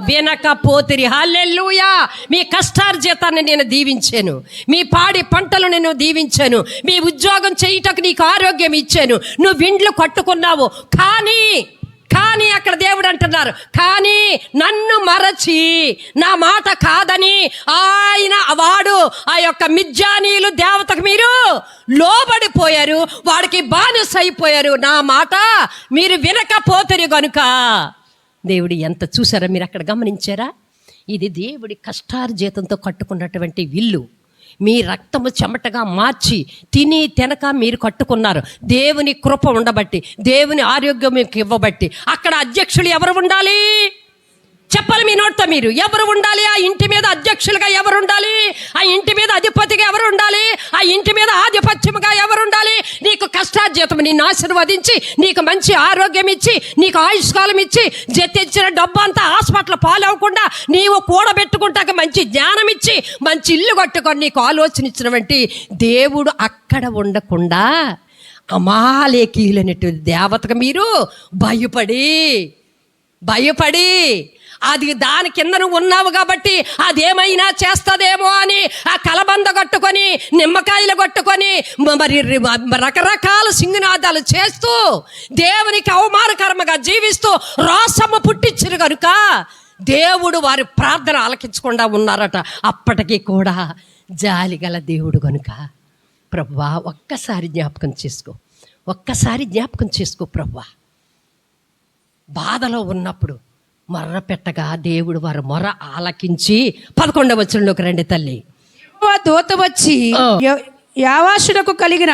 వినకపోతిరి. హల్లెలూయా. మీ కష్టార్జితాన్ని నేను దీవించాను, మీ పాడి పంటలు నేను దీవించాను, మీ ఉద్యోగం చేయుటకు నీకు ఆరోగ్యం ఇచ్చాను, నువ్వు ఇండ్లు కట్టుకున్నావు. కానీ అక్కడ దేవుడు అంటున్నారు, కానీ నన్ను మరచి నా మాట కాదని వాడు ఆ యొక్క మిద్యానీయులు దేవతకు మీరు లోబడిపోయారు, వాడికి బానిస అయిపోయారు. నా మాట మీరు వినకపోతారు గనుక. దేవుడు ఎంత చూసారా మీరు అక్కడ గమనించారా? ఇది దేవుడి కష్టార్జితంతో కట్టుకున్నటువంటి ఇల్లు. మీ రక్తము చెమటగా మార్చి తిని తినక మీరు కట్టుకున్నారు. దేవుని కృప ఉండబట్టి, దేవుని ఆరోగ్యం మీకు ఇవ్వబట్టి. అక్కడ అధ్యక్షులు ఎవరు ఉండాలి చెప్పాలి మీ నోటితో మీరు. ఎవరు ఉండాలి? ఆ ఇంటి మీద అధ్యక్షులుగా ఎవరు ఉండాలి? ఆ ఇంటి మీద అధిపతిగా ఎవరు ఉండాలి? ఆ ఇంటి మీద ఆధిపత్యముగా ఎవరు ఉండాలి? నీకు కష్టార్జితం నిన్ను ఆశీర్వదించి, నీకు మంచి ఆరోగ్యం ఇచ్చి, నీకు ఆయుష్కాలం ఇచ్చి, తెచ్చిన డబ్బు అంతా హాస్పిటల్ పాలవకుండా నీవు కూడబెట్టుకుంటాక మంచి జ్ఞానం ఇచ్చి, మంచి ఇల్లు కట్టుకొని నీకు ఆలోచన ఇచ్చినటువంటి దేవుడు అక్కడ ఉండకుండా అమాలేకీయులైనటువంటి దేవతకు మీరు భయపడి అది దాని కింద నువ్వు ఉన్నావు కాబట్టి అదేమైనా చేస్తుందేమో అని ఆ కలబంద కట్టుకొని, నిమ్మకాయలు కట్టుకొని, మరి రకరకాల సింగునాదాలు చేస్తూ దేవునికి అవమానకరంగా జీవిస్తూ రోషము పుట్టించారు కనుక దేవుడు వారి ప్రార్థన ఆలకించకుండా ఉన్నారట. అప్పటికీ కూడా జాలిగల దేవుడు కనుక ప్రభువా ఒక్కసారి జ్ఞాపకం చేసుకో ప్రభువా. బాధలో ఉన్నప్పుడు మొర్ర పెట్టగా దేవుడు వారు మొర ఆలకించి 11వ వచనంలోకి రండి తల్లి. దూత వచ్చి యావాషులకు కలిగిన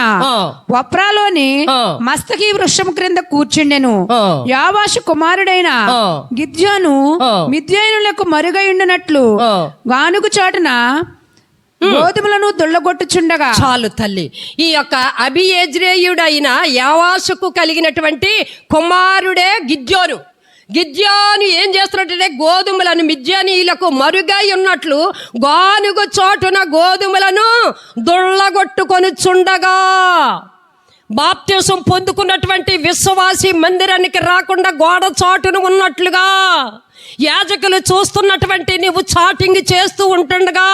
వప్రాలోని మస్తకి వృక్షం క్రింద కూర్చుండెను. యావాషు కుమారుడైన గిద్యోను మిద్యానులకు మరుగైండునట్లు గానుగు చాటున గోధుమలను దొల్లగొట్టుచుండగా. చాలు తల్లి. ఈ యొక్క అబియెజ్రీయుడైన యావాషుకు కలిగినటువంటి కుమారుడే గిద్యోను ఏం చేస్తున్నట్టే గోధుమలను మిద్యానీయులకు మరుగై ఉన్నట్లు గానుగ చోటున గోధుమలను దొల్లగొట్టుకొనుచుండగా. బాప్తిసం పొందుకున్నటువంటి విశ్వాసి మందిరానికి రాకుండా గోడ చాటును ఉన్నట్లుగా యాజకులు చూస్తున్నటువంటి నువ్వు చాటింగ్ చేస్తూ ఉంటుండగా,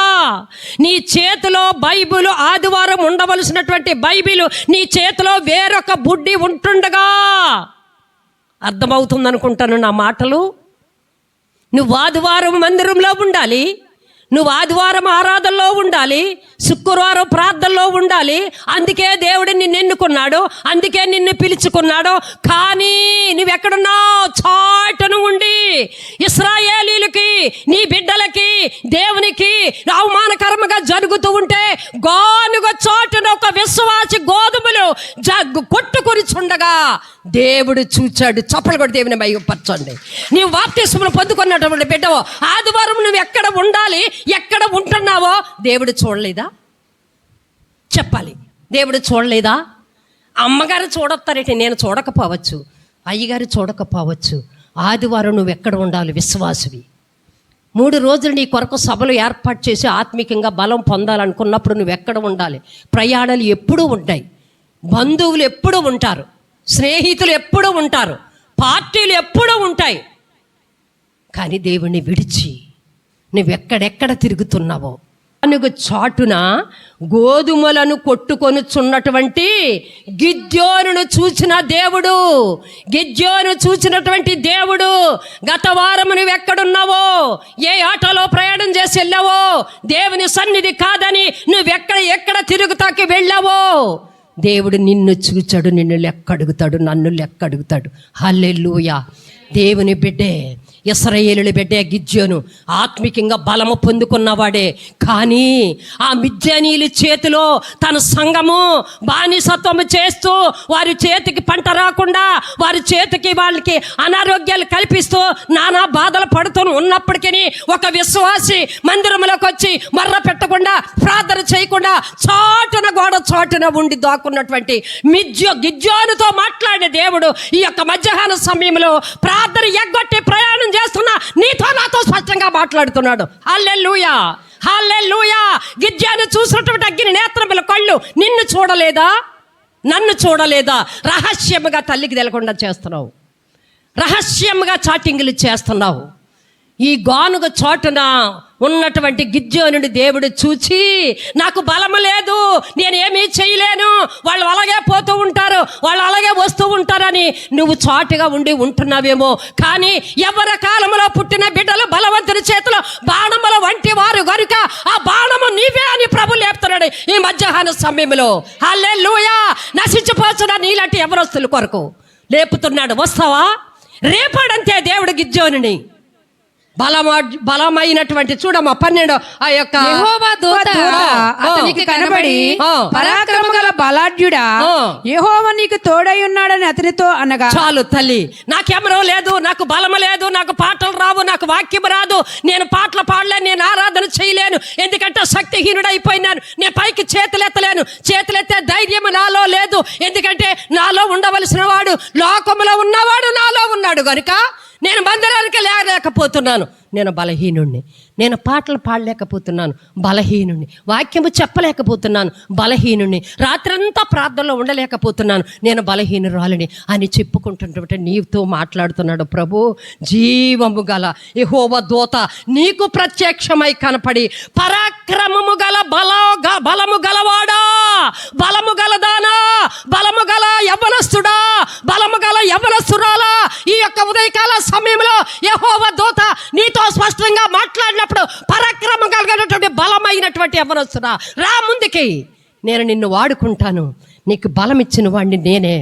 నీ చేతిలో బైబిల్, ఆదివారం ఉండవలసినటువంటి బైబిల్ నీ చేతిలో వేరొక బుడ్డి ఉంటుండగా. అర్థమవుతుంది అనుకుంటాను నా మాటలు. నువ్వు ఆదివారం మందిరంలో ఉండాలి, నువ్వు ఆదివారం ఆరాధనలో ఉండాలి, శుక్రవారం ప్రార్థనలో ఉండాలి. అందుకే దేవుడు నిన్ను ఎన్నుకున్నాడు, అందుకే నిన్ను పిలుచుకున్నాడు. కానీ నువ్వెక్కడున్నావు? చాటును ఉండి ఇశ్రాయేలీలకి, నీ బిడ్డలకి, దేవునికి అవమానకరంగా జరుగుతూ ఉంటే గానుగ చాటున ఒక విశ్వాసి గోధుమలు కొట్టుకొని చుండగా దేవుడు చూచాడు. చప్పలు కూడా దేవుని మహిమపరచండి. నీవు బాప్తిస్మను పొందుకున్నటువంటి బిడ్డవో, ఆదివారం నువ్వు ఎక్కడ ఉండాలి, ఎక్కడ ఉంటున్నావో దేవుడు చూడలేదా? చెప్పాలి. దేవుడు చూడలేదా? అమ్మగారు చూడొస్తారేంటి? నేను చూడకపోవచ్చు, అయ్యగారు చూడకపోవచ్చు. ఆదివారం నువ్వు ఎక్కడ ఉండాలి? విశ్వాసివి. 3 రోజులు నీ కొరకు సభలు ఏర్పాటు చేసి ఆత్మీకంగా బలం పొందాలనుకున్నప్పుడు నువ్వు ఎక్కడ ఉండాలి? ప్రయాణాలు ఎప్పుడూ ఉంటాయి, బంధువులు ఎప్పుడూ ఉంటారు, స్నేహితులు ఎప్పుడూ ఉంటారు, పార్టీలు ఎప్పుడూ ఉంటాయి. కానీ దేవుణ్ణి విడిచి నువ్వెక్కడెక్కడ తిరుగుతున్నావో. అనుగు చాటున గోధుమలను కొట్టుకొనుచున్నటువంటి గిద్యోనును చూచినటువంటి దేవుడు గత వారం నువ్వెక్కడున్నావో, ఏ ఆటోలో ప్రయాణం చేసి వెళ్ళావో, దేవుని సన్నిధి కాదని నువ్వెక్కడ తిరుగుతాకి వెళ్ళావో, దేవుడు నిన్ను చూచాడు, నిన్ను లెక్కడుగుతాడు, నన్ను లెక్కడుగుతాడు. హల్లెలూయా. దేవుని బిడ్డే, ఇశ్రాయేలుల బిడ్డే గిద్యోను ఆత్మికంగా బలము పొందుకున్నవాడే. కానీ ఆ మిద్యానీయుల చేతిలో తన సంఘము బానిసత్వము చేస్తూ, వారి చేతికి పంట రాకుండా, వారి చేతికి వాళ్ళకి అనారోగ్యాలు కల్పిస్తూ నానా బాధలు పడుతూ ఉన్నప్పటికీ ఒక విశ్వాసి మందిరంలోకి వచ్చి మర్ర పెట్టకుండా, ప్రార్థన చేయకుండా గోడ చాటున ఉండి దాక్కున్నటువంటి గిద్యోనుతో మాట్లాడే దేవుడు ఈ యొక్క మధ్యాహ్న సమయంలో ప్రార్థన ఎగ్గొట్టి ప్రయాణం చేస్తున్నా నీతో నాతో స్పష్టంగా మాట్లాడుతున్నాడు. హల్లెలూయా, హల్లెలూయా. గిద్యోను చూసినటువంటి అగ్ని నేత్రముల కళ్ళు నిన్ను చూడలేదా? నన్ను చూడలేదా? రహస్యముగా తల్లికి తెలకుండా చేస్తున్నావు, రహస్యముగా చాటింగులు చేస్తున్నావు. ఈ గానుగ చోటున ఉన్నటువంటి గిద్యోనుడి దేవుడు చూచి నాకు బలము లేదు, నేనేమీ చేయలేను, వాళ్ళు అలాగే పోతూ ఉంటారు, వాళ్ళు అలాగే వస్తూ ఉంటారని నువ్వు చాటుగా ఉంటున్నావేమో. కానీ ఎవరి కాలంలో పుట్టిన బిడ్డలు బలవంతుని చేతిలో బాణముల వంటి వారు గనుక ఆ బాణము నీవే అని ప్రభు లేపుతున్నాడు ఈ మధ్యాహ్న సమయంలో. హల్లెలూయా. నశించిపోతున్న నీలాంటి ఎవరొస్తుల కొరకు లేపుతున్నాడు. వస్తావా? రేపాడంతే దేవుడు గిద్యోనుని బలమైనటువంటి చూడమ్మా 12 ఆ యొక్క యెహోవా దూత అతనికి కనబడి పరాక్రమ గల బలాఢ్యుడా, యెహోవా నీకు తోడై ఉన్నాడని అతనితో అనగా, చాలు తల్లి, నాకెమరో లేదు, నాకు బలము లేదు, నాకు పాటలు రావు, నాకు వాక్యం రాదు, నేను పాటలు పాడలేను, నేను ఆరాధన చేయలేను, ఎందుకంటే శక్తిహీనుడైపోయినాను, నేను పైకి చేతులెత్తలేను, చేతులెత్తే ధైర్యం నాలో లేదు, ఎందుకంటే నాలో ఉండవలసిన వాడు లోకములో ఉన్నవాడు నాలో ఉన్నాడు కనుక నేను మందిరానికి లేకపోతున్నాను, నేను బలహీనుణ్ణి, నేను పాటలు పాడలేకపోతున్నాను, బలహీనుణ్ణి, వాక్యము చెప్పలేకపోతున్నాను, బలహీనుణ్ణి, రాత్రంతా ప్రార్థనలో ఉండలేకపోతున్నాను, నేను బలహీనురాలిని అని చెప్పుకుంటున్నటువంటి నీతో మాట్లాడుతున్నాడు ప్రభు. జీవము గల యెహోవా దూత నీకు ప్రత్యక్షమై కనపడి, పరాక్రమము గల బలము గలవాడా, బలము గలదానా, బలము గల యవ్వనస్తుడా, బలము గల యవ్వనస్తురాలా, ఈ యొక్క ఉదయకాల సమయంలో యెహోవా దూత నీతో స్పష్టంగా మాట్లాడినప్పుడు పరాక్రమం కలిగినటువంటి బలమైనటువంటి యవ్వనస్తుడా రా ముందుకి, నేను నిన్ను వాడుకుంటాను, నీకు బలం ఇచ్చిన వాడిని నేనే,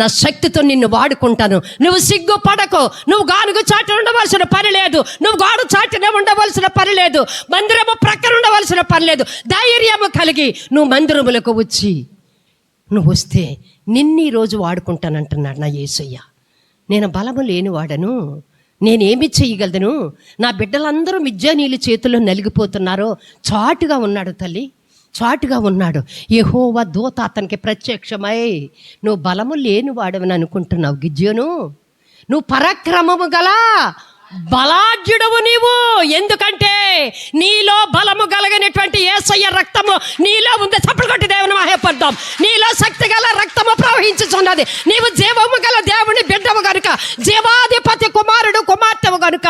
నా శక్తితో నిన్ను వాడుకుంటాను, నువ్వు సిగ్గుపడకు, నువ్వు గానుగ చాటి ఉండవలసిన పని లేదు, నువ్వు గాడు చాటినే ఉండవలసిన పని లేదు, మందిరము ప్రక్కన ఉండవలసిన పని లేదు, ధైర్యము కలిగి నువ్వు మందిరములకు వచ్చి నువ్వు వస్తే నిన్ను ఈరోజు వాడుకుంటానంటున్నాడు నా యేసయ్య. నేను బలము లేనివాడను, నేనేమి చేయగలను, నా బిడ్డలందరూ మిజ్జానీళ్ళ చేతుల్లో నలిగిపోతున్నారో. చాటుగా ఉన్నాడు తల్లి, చాటుగా ఉన్నాడు. యెహోవా దూత అతనికి ప్రత్యక్షమై, నువ్వు బలము లేనివాడవని అనుకుంటున్నావు గిద్యోను, నువ్వు పరాక్రమము గల బలాఢ్యుడవు నీవు, ఎందుకంటే నీలో బలము కలిగినటువంటి యేసయ్య రక్తము నీలో ఉంది. చప్పట్లు కొట్టి దేవుని మహిమపడదాం. నీలో శక్తి గల రక్తము ప్రవహించుచున్నది, నీవు జీవము గల దేవుని బిడ్డవు గనుక, జీవాధిపతి కుమారుడు కుమార్తెవు గనుక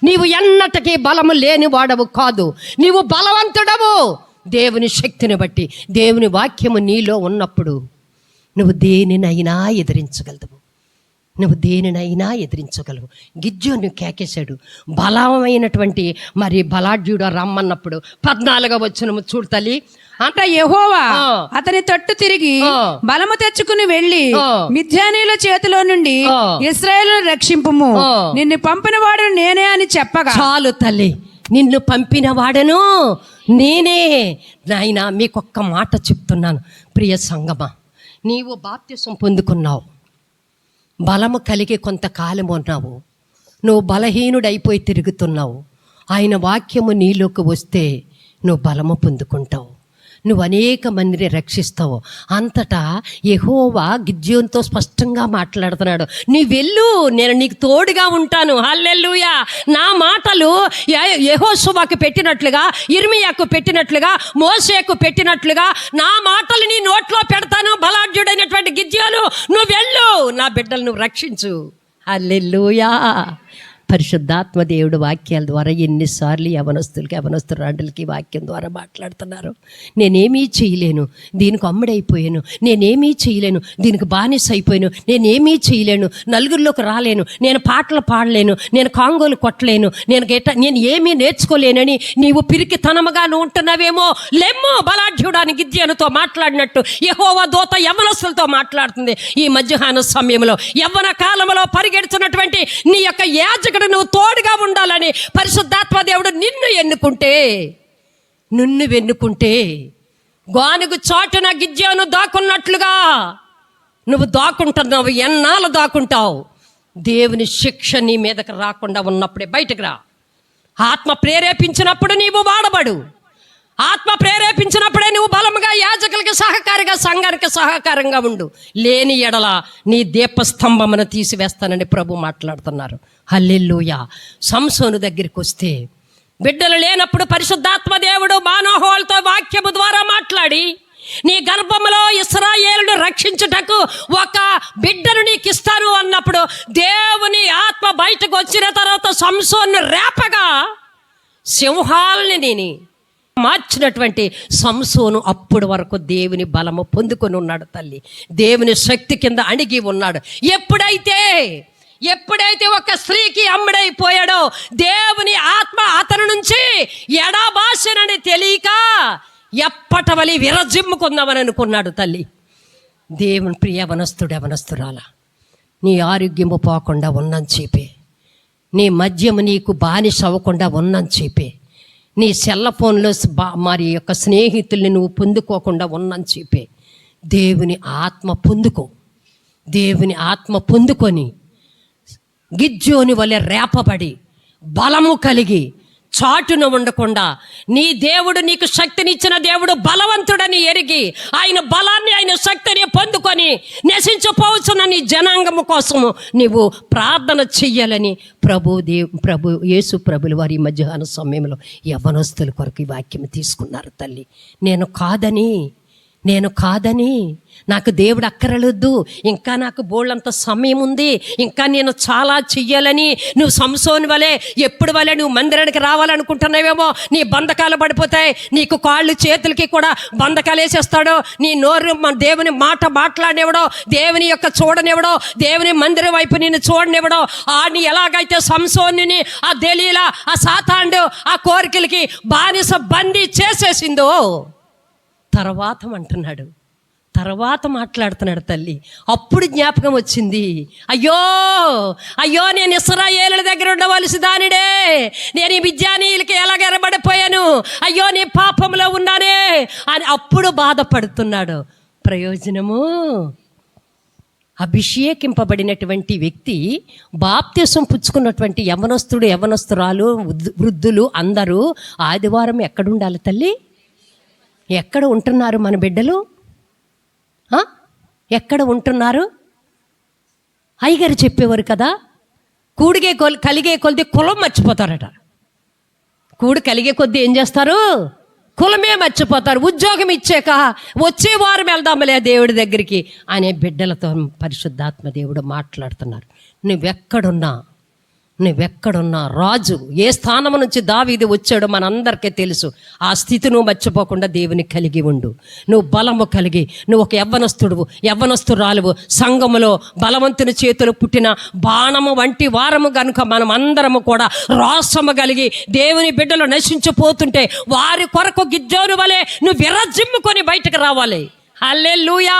నీవు ఎన్నటికీ బలము లేని వాడవు కాదు, నీవు బలవంతుడవు. దేవుని శక్తిని బట్టి, దేవుని వాక్యము నీలో ఉన్నప్పుడు నువ్వు దేనినైనా ఎదిరించగలవు, నువ్వు దేనినైనా ఎదిరించగలవు. గిద్యోను కేకేశాడు. బలమైనటువంటి మరి బలాఢ్యుడు రమ్మన్నప్పుడు 14వ వచనము చూడు తల్లి. అంట యెహోవా అతని తట్టు తిరిగి బలము తెచ్చుకుని వెళ్ళి మిద్యానీయుల చేతిలో నుండి ఇశ్రాయేలును రక్షింపుము, నిన్ను పంపిన వాడు నేనే అని చెప్పగా. చాలు తల్లి, నిన్ను పంపిన వాడను నేనే. నాయనా మీకొక్క మాట చెప్తున్నాను ప్రియ సంగమా, నీవు బాప్తిసం పొందుకున్నావు, బలము కలిగి కొంతకాలం ఉన్నావు, నువ్వు బలహీనుడైపోయి తిరుగుతున్నావు. ఆయన వాక్యము నీలోకి వస్తే నువ్వు బలము పొందుకుంటావు, నువ్వు అనేక మందిని రక్షిస్తావు. అంతటా యెహోవా గిద్యోనుతో స్పష్టంగా మాట్లాడుతున్నాడు, నీ వెళ్ళు, నేను నీకు తోడుగా ఉంటాను. హల్లెలూయా. నా మాటలు యెహోషువకు పెట్టినట్లుగా, ఇర్మియాకు పెట్టినట్లుగా, మోషేకు పెట్టినట్లుగా నా మాటలు నీ నోట్లో పెడతాను. బలాఢ్యుడైనటువంటి గిద్యోను, నువ్వు వెళ్ళు, నా బిడ్డలు నువ్వు రక్షించు. హల్లెలూయా. పరిశుద్ధాత్మ దేవుడు వాక్యాల ద్వారా ఎన్నిసార్లు యవనస్తురాండ్రులకి వాక్యం ద్వారా మాట్లాడుతున్నారు. నేనేమీ చేయలేను, దీనికి అమ్ముడైపోయాను, నేనేమీ చేయలేను, దీనికి బానిస అయిపోయాను, నేనేమీ చేయలేను, నలుగురిలోకి రాలేను, నేను పాటలు పాడలేను, నేను కాంగోలు కొట్టలేను, నేను ఏమీ నేర్చుకోలేనని నీవు పిరికితనముగా నువ్వు ఉంటున్నావేమో. లెమ్ము, బలాఢ్యుడాని గిద్యోనుతో మాట్లాడినట్టు యెహోవా దూత యవ్వనస్తులతో మాట్లాడుతుంది ఈ మధ్యాహ్న సమయంలో. యవ్వన కాలంలో పరిగెడుతున్నటువంటి నీ యొక్క యాజకుడు నువ్వు తోడుగా ఉండాలని పరిశుద్ధాత్మ దేవుడు నిన్ను వెన్నుకుంటే గానుగ చాటున గిద్యోను దాక్కున్నట్లుగా నువ్వు దాక్కుంటున్నావు. ఎన్నాళ్ళు దాక్కుంటావు? దేవుని శిక్ష నీ మీదకి రాకుండా ఉన్నప్పుడే బయటకు రా. ఆత్మ ప్రేరేపించినప్పుడు నీవు వాడబడు, ఆత్మ ప్రేరేపించినప్పుడే నువ్వు బలముగా యాజకులకి సహకారిగా, సంఘానికి సహకారంగా ఉండు. లేని ఎడల నీ దీపస్తంభమును తీసివేస్తానని ప్రభు మాట్లాడుతున్నారు. హల్లెలూయా. సంసోను దగ్గరికి వస్తే బిడ్డలు లేనప్పుడు పరిశుద్ధాత్మ దేవుడు మానోహోలతో వాక్యము ద్వారా మాట్లాడి నీ గర్భములో ఇశ్రాయేలును రక్షించుటకు ఒక బిడ్డను నీకు ఇస్తాను అన్నప్పుడు దేవుని ఆత్మ బయటకు వచ్చిన తర్వాత సంసోను రేపగా సింహాల్ని నేను మార్చినటువంటి సంసోను అప్పుడు వరకు దేవుని బలము పొందుకొని ఉన్నాడు తల్లి. దేవుని శక్తి కింద అణిగి ఉన్నాడు. ఎప్పుడైతే ఒక స్త్రీకి అమ్ముడైపోయాడో దేవుని ఆత్మ అతని నుంచి ఎడబాసనని తెలియక ఎప్పటవలి విరజిమ్ముకుందామని అనుకున్నాడు తల్లి. దేవుని ప్రియ యవనస్తురాల, నీ ఆరోగ్యము పోకుండా ఉన్నని చెప్పే, నీ మద్యము నీకు బానిస అవ్వకుండా ఉన్నని చెప్పే, నీ సెల్ ఫోన్లో మరి యొక్క స్నేహితుల్ని నువ్వు పొందుకోకుండా ఉన్నని చెప్పే, దేవుని ఆత్మ పొందుకొని గిజ్జోని వలె రేపబడి బలము కలిగి చాటున ఉండకుండా, నీ దేవుడు నీకు శక్తినిచ్చిన దేవుడు బలవంతుడని ఎరిగి ఆయన బలాన్ని ఆయన శక్తిని పొందుకొని నశించిపోవచ్చున్న నీ జనాంగము కోసము నీవు ప్రార్థన చెయ్యాలని ప్రభు యేసు ప్రభులు వారి మధ్యాహ్న సమయంలో యవ్వనస్తుల కొరకు ఈ వాక్యం తీసుకున్నారు తల్లి. నేను కాదని నాకు దేవుడు అక్కరలొద్దు, ఇంకా నాకు బోళ్ళంత సమయం ఉంది, ఇంకా నేను చాలా చెయ్యాలని నువ్వు సంసోను వలె ఎప్పుడు వలె నువ్వు మందిరానికి రావాలనుకుంటున్నావేమో, నీ బంధకాలు పడిపోతాయి, నీకు కాళ్ళు చేతులకి కూడా బంధకాలు వేసేస్తాడు, నీ నోరు దేవుని మాట మాట్లాడనివ్వడో, దేవుని యొక్క చూడనివ్వడో, దేవుని మందిరం వైపు నేను చూడనివ్వడో, నీ ఎలాగైతే సంసోనుని ఆ దెలీలా ఆ సాతాండు ఆ కోరికలకి బానిస బందీ చేసేసిందో తర్వాత మాట్లాడుతున్నాడు తల్లి. అప్పుడు జ్ఞాపకం వచ్చింది, అయ్యో నేను ఇశ్రాయేలుల దగ్గర ఉండవలసి దానిడే, నేను ఈ మిద్యానీయులకి ఎలాగ ఎరబడిపోయాను, అయ్యో నీ పాపంలో ఉన్నానే అని అప్పుడు బాధపడుతున్నాడు. ప్రయోజనము, అభిషేకింపబడినటువంటి వ్యక్తి, బాప్తిసం పుచ్చుకున్నటువంటి యవ్వనస్తురాలు, వృద్ధులు అందరూ ఆదివారం ఎక్కడుండాలి తల్లి? ఎక్కడ ఉంటున్నారు మన బిడ్డలు? ఎక్కడ ఉంటున్నారు? అయ్యగారు చెప్పేవారు కదా, కలిగే కొద్ది కులం మర్చిపోతారట. కూడు కలిగే కొద్ది ఏం చేస్తారు? కులమే మర్చిపోతారు. ఉద్యోగం ఇచ్చాక వచ్చే వారం వెళ్దాంలే దేవుడి దగ్గరికి అనే బిడ్డలతో పరిశుద్ధాత్మ దేవుడు మాట్లాడుతున్నారు. నువ్వెక్కడున్నా రాజు ఏ స్థానం నుంచి దావీదు వచ్చాడో మనందరికీ తెలుసు. ఆ స్థితి నువ్వు మర్చిపోకుండా దేవుని కలిగి ఉండు. నువ్వు బలము కలిగి, నువ్వు ఒక యవ్వనస్తురాలువు, సంఘములో బలవంతుని చేతులు పుట్టిన బాణము వంటి వారము గనుక మనం అందరము కూడా రోషము కలిగి దేవుని బిడ్డలు నశించిపోతుంటే వారి కొరకు గిజ్జోను వలె నువ్వు విరజిమ్ముకొని బయటకు రావాలి. హల్లెలూయా,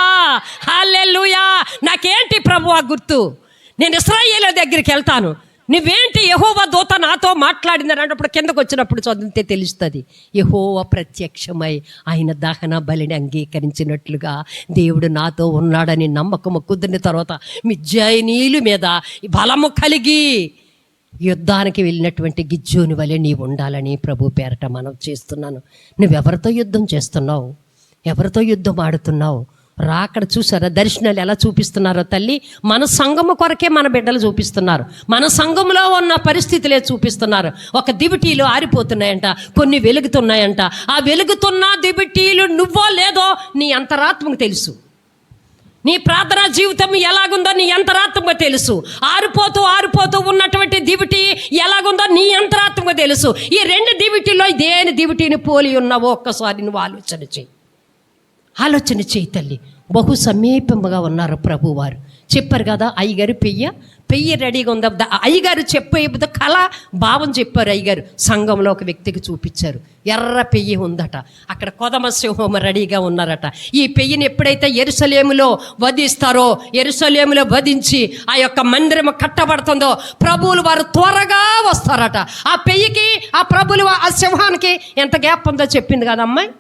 హల్లెలూయా. నాకేంటి ప్రభువా గుర్తు? నేను ఇశ్రాయేలు దగ్గరికి వెళ్తాను, నువ్వేంటి యెహోవా దూత నాతో మాట్లాడిందని అన్నప్పుడు కిందకు వచ్చినప్పుడు చదివితే తెలుస్తుంది. యెహోవా ప్రత్యక్షమై ఆయన దహన బలిని అంగీకరించినట్లుగా దేవుడు నాతో ఉన్నాడని నమ్మకము కుదిరిన తర్వాత మిద్యానీయుల మీద బలము కలిగి యుద్ధానికి వెళ్ళినటువంటి గిజ్జోని వలె నీవు ఉండాలని ప్రభు పేరట మనం చేస్తున్నాను. నువ్వెవరితో యుద్ధం చేస్తున్నావు? ఎవరితో యుద్ధం ఆడుతున్నావు? రాకడ చూసారా దర్శనాలు ఎలా చూపిస్తున్నారో తల్లి? మన సంఘము కొరకే మన బిడ్డలు చూపిస్తున్నారు, మన సంఘంలో ఉన్న పరిస్థితులే చూపిస్తున్నారు. ఒక దివిటీలు ఆరిపోతున్నాయంట, కొన్ని వెలుగుతున్నాయంట. ఆ వెలుగుతున్న దివిటీలు నువ్వో లేదో నీ అంతరాత్మకు తెలుసు. నీ ప్రార్థనా జీవితం ఎలాగుందో నీ అంతరాత్మకు తెలుసు. ఆరిపోతూ ఉన్నటువంటి దివిటి ఎలాగుందో నీ అంతరాత్మకు తెలుసు. ఈ రెండు దివిటీలో దేని దివిటీని పోలి ఉన్నావో ఒక్కసారి నువ్వు ఆలోచన చేయి తల్లి. బహు సమీపంగా ఉన్నారు ప్రభువారు. చెప్పారు కదా, అయ్యగారు పెయ్య రెడీగా ఉందా. అయ్యగారు చెప్పే కళ భావం చెప్పారు. అయ్యగారు సంఘంలో ఒక వ్యక్తికి చూపించారు. ఎర్ర పెయ్యి ఉందట, అక్కడ కొదమ సింహం రెడీగా ఉన్నారట. ఈ పెయ్యిని ఎప్పుడైతే యెరూషలేములో వధిస్తారో, యెరూషలేములో వధించి ఆ యొక్క మందిరం కట్టబడుతుందో ప్రభువులు వారు త్వరగా వస్తారట. ఆ పెయ్యికి ఆ ప్రభులు ఆ సింహానికి ఎంత గ్యాప్ ఉందో చెప్పింది కదా అమ్మాయి.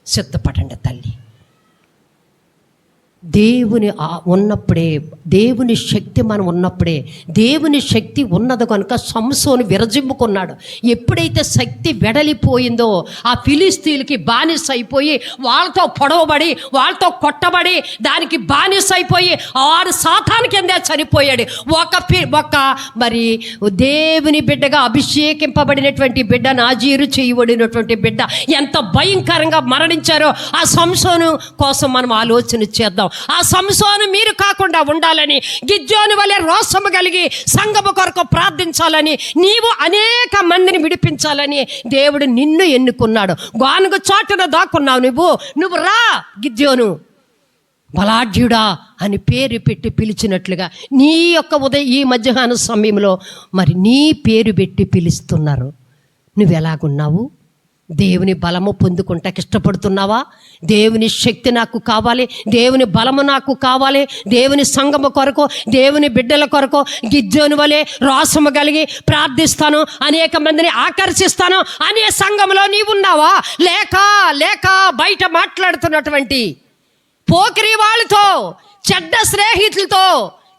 సిద్ధపడండి తల్లి. ఉన్నప్పుడే, దేవుని శక్తి మనం ఉన్నప్పుడే, దేవుని శక్తి ఉన్నది కనుక సంసోను విరజిమ్ముకున్నాడు. ఎప్పుడైతే శక్తి వెడలిపోయిందో ఆ ఫిలిస్తీన్లకి బానిస అయిపోయి, వాళ్ళతో పొడవబడి, వాళ్ళతో కొట్టబడి, దానికి బానిస అయిపోయి ఆడు సాతాను కిందే చనిపోయాడు. ఒక మరి దేవుని బిడ్డగా అభిషేకింపబడినటువంటి బిడ్డ, నాజీరు చేయబడినటువంటి బిడ్డ ఎంత భయంకరంగా మరణించారో ఆ సంసోను కోసం మనం ఆలోచన చేద్దాం. ఆ సంసోను మీరు కాకుండా ఉండాలని, గిద్యోను వలె రోషము కలిగి సంఘము కొరకు ప్రార్థించాలని, నీవు అనేక మందిని విడిపించాలని దేవుడు నిన్ను ఎన్నుకున్నాడు. గానుగ చాటున దాక్కున్నావు నువ్వు రా గిద్యోను, బలాఢ్యుడా అని పేరు పెట్టి పిలిచినట్లుగా నీ యొక్క ఈ మధ్యాహ్న సమయంలో మరి నీ పేరు పెట్టి పిలుస్తున్నారు. నువ్వు ఎలాగున్నావు? దేవుని బలము పొందుకుంటాకి ఇష్టపడుతున్నావా? దేవుని శక్తి నాకు కావాలి, దేవుని బలము నాకు కావాలి, దేవుని సంఘము కొరకు, దేవుని బిడ్డల కొరకు గిద్యోను వలె రోషము కలిగి ప్రార్థిస్తాను, అనేక మందిని ఆకర్షిస్తాను అనే సంఘంలో నీవున్నావా? లేక బయట మాట్లాడుతున్నటువంటి పోకిరి వాళ్ళతో, చెడ్డ స్నేహితులతో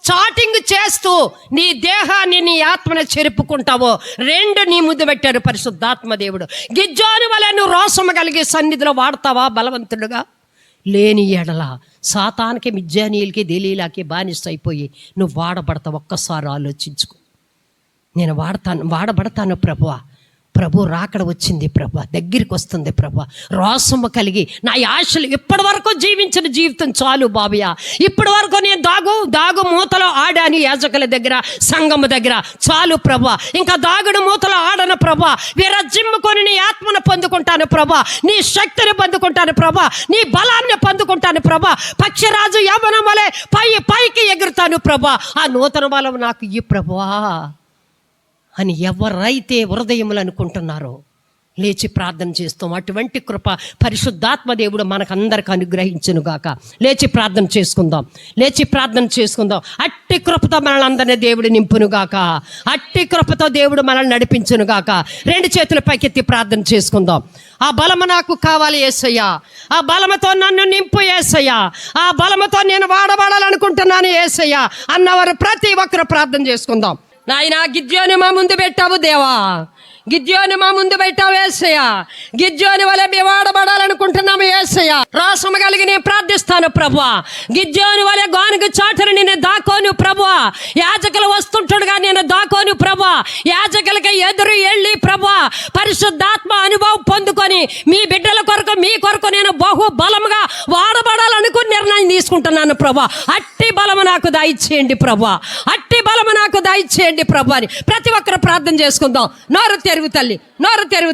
చాటింగ్ చేస్తూ నీ దేహాన్ని, నీ ఆత్మను చెరుపుకుంటావో, రెండు నీ ముద్దు పెట్టారు పరిశుద్ధాత్మ దేవుడు. గిద్యోను వలె నువ్వు రోషము కలిగి సన్నిధిలో వాడతావా బలవంతుడుగా? లేని ఎడల సాతానికి, మిద్యానీయులకి, దెలీలాకి బానిస అయిపోయి నువ్వు వాడబడతావు. ఒక్కసారి ఆలోచించుకో. నేను వాడబడతాను ప్రభువా, ప్రభు రాకడ వచ్చింది ప్రభు, దగ్గరికి వస్తుంది ప్రభు, రోసము కలిగి నా ఆశలు ఇప్పటి వరకు జీవించిన జీవితం చాలు బాబయ్య, ఇప్పటి వరకు నేను దాగు మూతలో ఆడాను యాజకుల దగ్గర, సంఘము దగ్గర, చాలు ప్రభు, ఇంకా దాగుడు మూతలో ఆడను ప్రభు, విరజిమ్ముకొని నీ ఆత్మను పొందుకుంటాను ప్రభు, నీ శక్తిని పొందుకుంటాను ప్రభు, నీ బలాన్ని పొందుకుంటాను ప్రభు, పక్షిరాజు యవ్వనం వలె పైకి ఎగురుతాను ప్రభు, ఆ నూతన బలం నాకు ఈ ప్రభువా అని ఎవరైతే హృదయములు అనుకుంటున్నారో లేచి ప్రార్థన చేస్తాం. అటువంటి కృప పరిశుద్ధాత్మ దేవుడు మనకందరికి అనుగ్రహించునుగాక. లేచి ప్రార్థన చేసుకుందాం. అట్టి కృపతో మనల్ని అందరినీ దేవుడు నింపునుగాక. అట్టి కృపతో దేవుడు మనల్ని నడిపించునుగాక. రెండు చేతుల పైకెత్తి ప్రార్థన చేసుకుందాం. ఆ బలము నాకు కావాలి యేసయ్యా, ఆ బలముతో నన్ను నింపు యేసయ్యా, ఆ బలముతో నేను వాడబడాలనుకుంటున్నాను యేసయ్యా అన్నవారు ప్రతి ఒక్కరు ప్రార్థన చేసుకుందాం. నాయనా, గిద్యోను మా ముందు పెట్టావు దేవా, గిద్యోను మా ముందు పెట్టావు యేసయ్యా, గిద్యోను వలె మేము వాడబడాలనుకుంటున్నాము యేసయ్యా, రోషము కలిగి నేను ప్రార్థిస్తాను ప్రభువా, గిద్యోను వలె గానుగ చాటును నేను దాకోను ప్రభువా, యాజకులు వస్తుంటాడుగా నేను దాకోను ప్రభువా, యాజకులకి ఎదురు వెళ్ళి ప్రభువా పరిశుద్ధాత్మ అనుభవం పొందుకొని మీ బిడ్డల కొరకు, మీ కొరకు నేను బహు బలముగా వాడబడాలనుకుని నిర్ణయం తీసుకుంటున్నాను ప్రభువా. అట్టి బలము నాకు దయచేయండి ప్రభువా, అట్టి బలము నాకు దయచేయండి ప్రభు అని ప్రతి ఒక్కరు ప్రార్థన చేసుకుందాం. నోరు తెరువు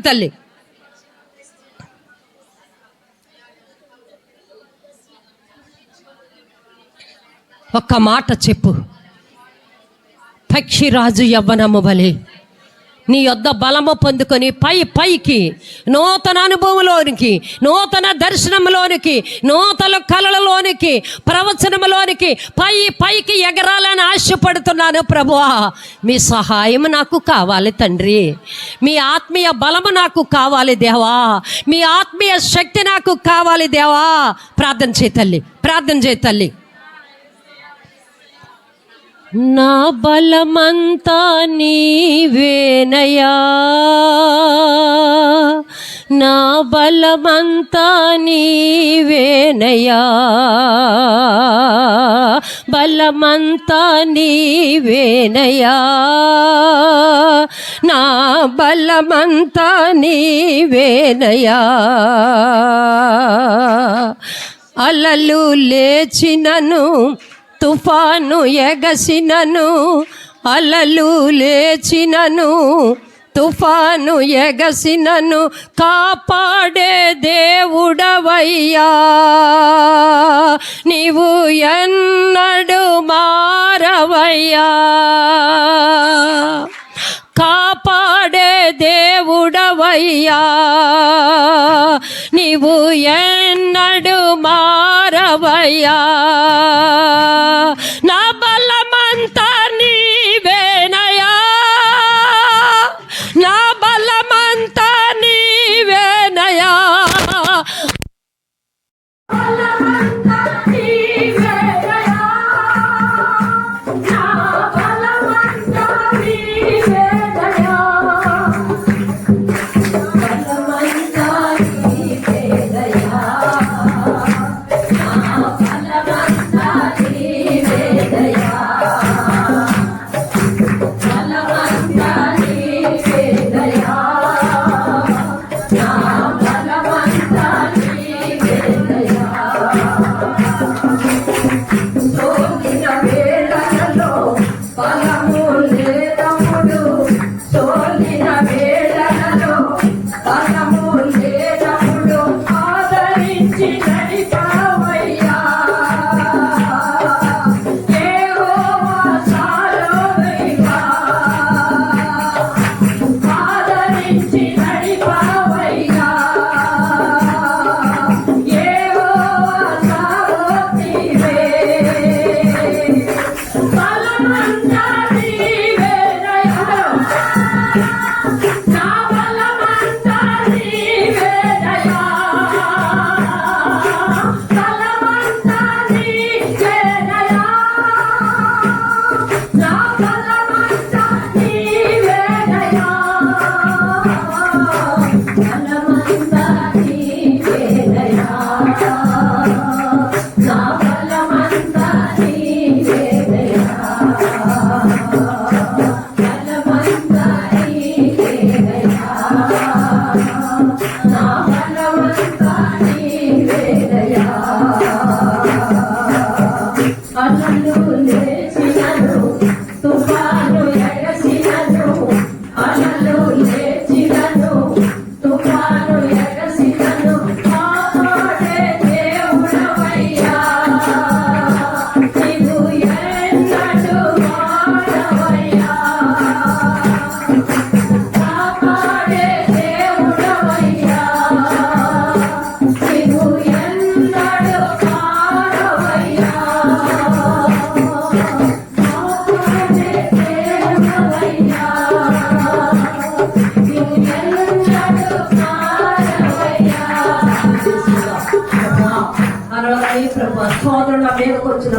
తల్లి. ఒక్క మాట చెప్పు. పక్షిరాజు యవ్వనము వలె నీ యొద్ద బలము పొందుకొని పైకి నూతన అనుభవంలోనికి, నూతన దర్శనంలోనికి, నూతన కళలలోనికి, ప్రవచనంలోనికి పైకి ఎగరాలని ఆశపడుతున్నాను ప్రభువా. మీ సహాయం నాకు కావాలి తండ్రి, మీ ఆత్మీయ బలము నాకు కావాలి దేవా, మీ ఆత్మీయ శక్తి నాకు కావాలి దేవా. ప్రార్థన చేయి తల్లి. నా బలమంతా నీవేనయా, నా బలమంతా నీవేనయా, బలమంతా నీవేనయా, నా బలమంతా నీవేనయా. అలలు లేచినను, తుఫాను ఎగసినను, అలలు లేచినను, తుఫాను ఎగసినను, కాపాడే దేవుడవయ్యా, నీవు ఎన్నడు మారవయ్యా, కాపాడే దేవుడవయ్యా, నీవు ఎన్నడు మారవయ్యా. నా బలమంతా నీవేనయా, నా బలమంతా నీవేనయా, బలమంతా నీవే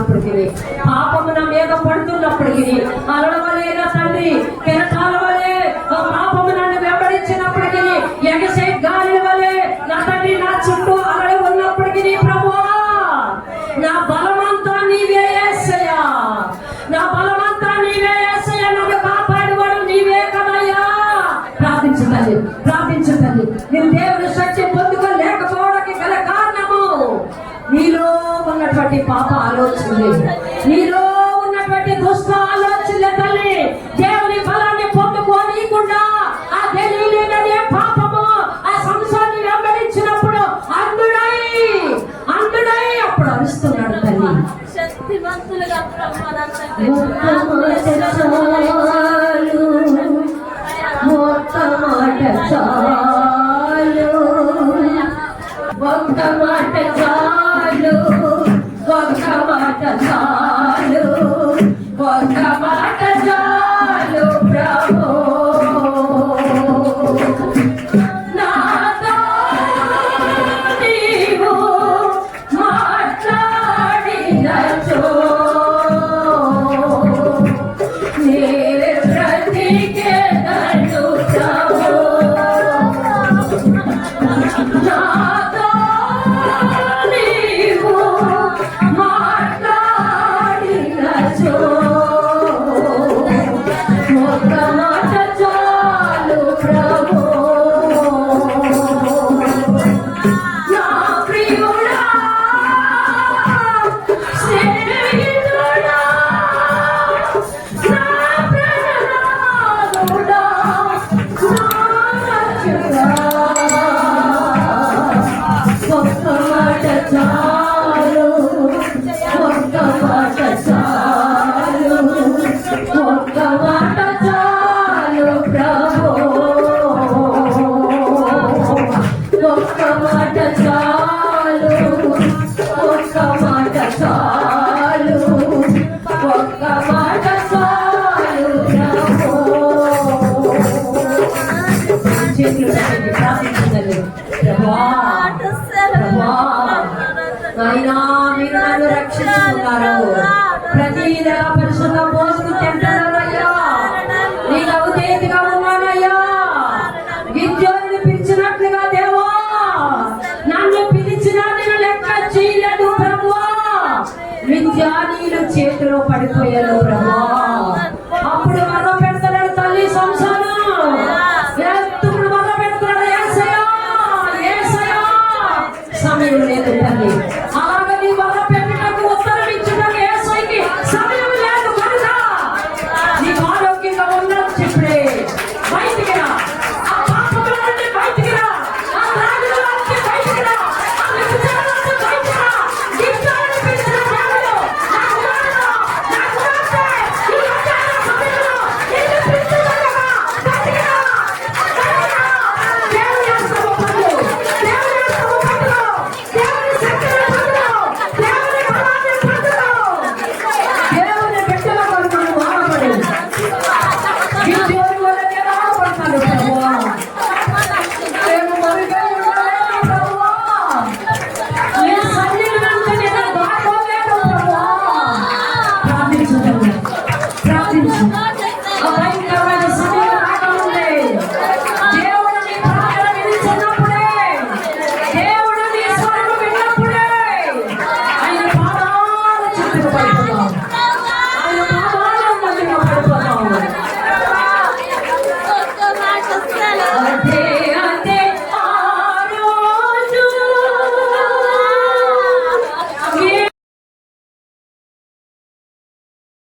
వచ్చినప్పటికీ, పాపము నా మీద పడుతున్నప్పటికీ, అలల వలె నా తండ్రి కెరటాల వలె పాపము నన్ను వెంబడించినప్పటికీ, ఎగసే గాలి వలె నా తండ్రి నా చుట్టూ అలలు ఉన్నప్పటికీ, ప్రభువా నా బలమంతా నీవే యేసయ్యా, నా బలమంతా నీవే యేసయ్యా, నన్ను కాపాడువాడు నీవే కదయ్యా. ప్రార్థించు తల్లి, ప్రార్థించు తల్లి. నేను దేవుని శక్తి పొందుకోలేకపోవడానికి గల కారణము నీలో ఉన్నటువంటి పాప ఆలోచనలే, నీలో ఉన్నటువంటి దుష్ట ఆలోచనలే తల్లి. దేవుని బలాన్ని పొందుకోనీయకుండా ఆ తెలియలేనదే పాపము ఆ సంసారాన్ని వెంబడించినప్పుడు అందుడై అప్పుడు అరుస్తున్నాడు తల్లి. శక్తివంతులుగా ఒక్క మాట చాలు, ఒక్క మాట చాలు, ఒక్క మాట చాలు, ఒక్క మాట చాలు, ఒక్క మాట చాలు ప్రభు. నాతో నీవు మాట్లాడినచో నే బ్రతికెదను ప్రభు. నాతో నీవు మాట్లాడినచో ఒక్క మాట చాలు ప్రభు. నా ప్రియుడా, స్నేహితుడా, నా ప్రాణనాథుడా, నా రక్షకుడా, ఒక్క మాట చాలు, ఒక్క మాట చాలు, ఒక్క మాట చాలు ప్రభు. ఒక్క మాట చాలు, ఒక్క మాట చాలు, ఒక్క మాట చాలు ప్రభు. చేతులు పైకి ప్రార్థించగలరు. ప్రభువా, ప్రభువా, నాయనా మీరు నన్ను రక్షించుకున్నారు. ప్రతి నెల పరిశుద్ధ మోసుకు తింటానయ్యా, నీకు అవతేతిగా ఉన్నానయ్యా. విద్యోని పిలిచినట్లుగా దేవా నన్ను పిలిచినా నేను లెక్క చేయలేదు ప్రభువా. విద్యానీయులు చేతిలో పడిపోయారు ప్రభువా. అప్పుడు మరో పెడతాడు తల్లి సంసారం, ఎత్తుకుడు మరో పెడుతున్నాడు యేసయ్యా, యేసయ్యా. సమయం లేదు తల్లి, అలాగని మరో పెట్టినట్టు ఉత్తరం ఇచ్చినట్టు యేసయ్యకి సమయం లేదు కనుక నీకు ఆరోగ్యంగా ఉన్నది చెప్పుడే బయటికి రా. ఆ పాపముల నుండి బయటికి రా, ఆ రాగుల నుండి బయటికి రా, ఆ వ్యభిచారం నుండి బయటికి రా. గిఫ్ట్లను పిలిచిన దేవుడు, నా కుమారుడు, నా కుమార్తె, ఈ మధ్యాహ్న సమయంలో నిన్ను పిలుచుచుండగా బయటికి రా, బయటికి రా. దేవుని హస్తము పట్టుకో, దేవుని హస్తము పట్టుకో, దేవుని శక్తిని పట్టుకో, దేవుని బలాన్ని పట్టుకో. దేవుని బిడ్డల కొరకు నువ్వు ఆడబడి విద్యోని వల్ల నేను ఆడబడతాను ప్రభువా. నేను మరుగై ఉండలేను ప్రభువా. నీ సన్నిధి నుండి నేను దాటలేను ప్రభువా. ప్రార్థించు తల్లి, ప్రార్థించు. ఆ భయంకరమైన సమయం రాకముందే దేవుడు నీ ప్రార్థన వినిచినప్పుడే, దేవుడు నీ స్వరము విన్నప్పుడే ఆయన పాదాల చెంతకు పడిపోదాం. ఆయన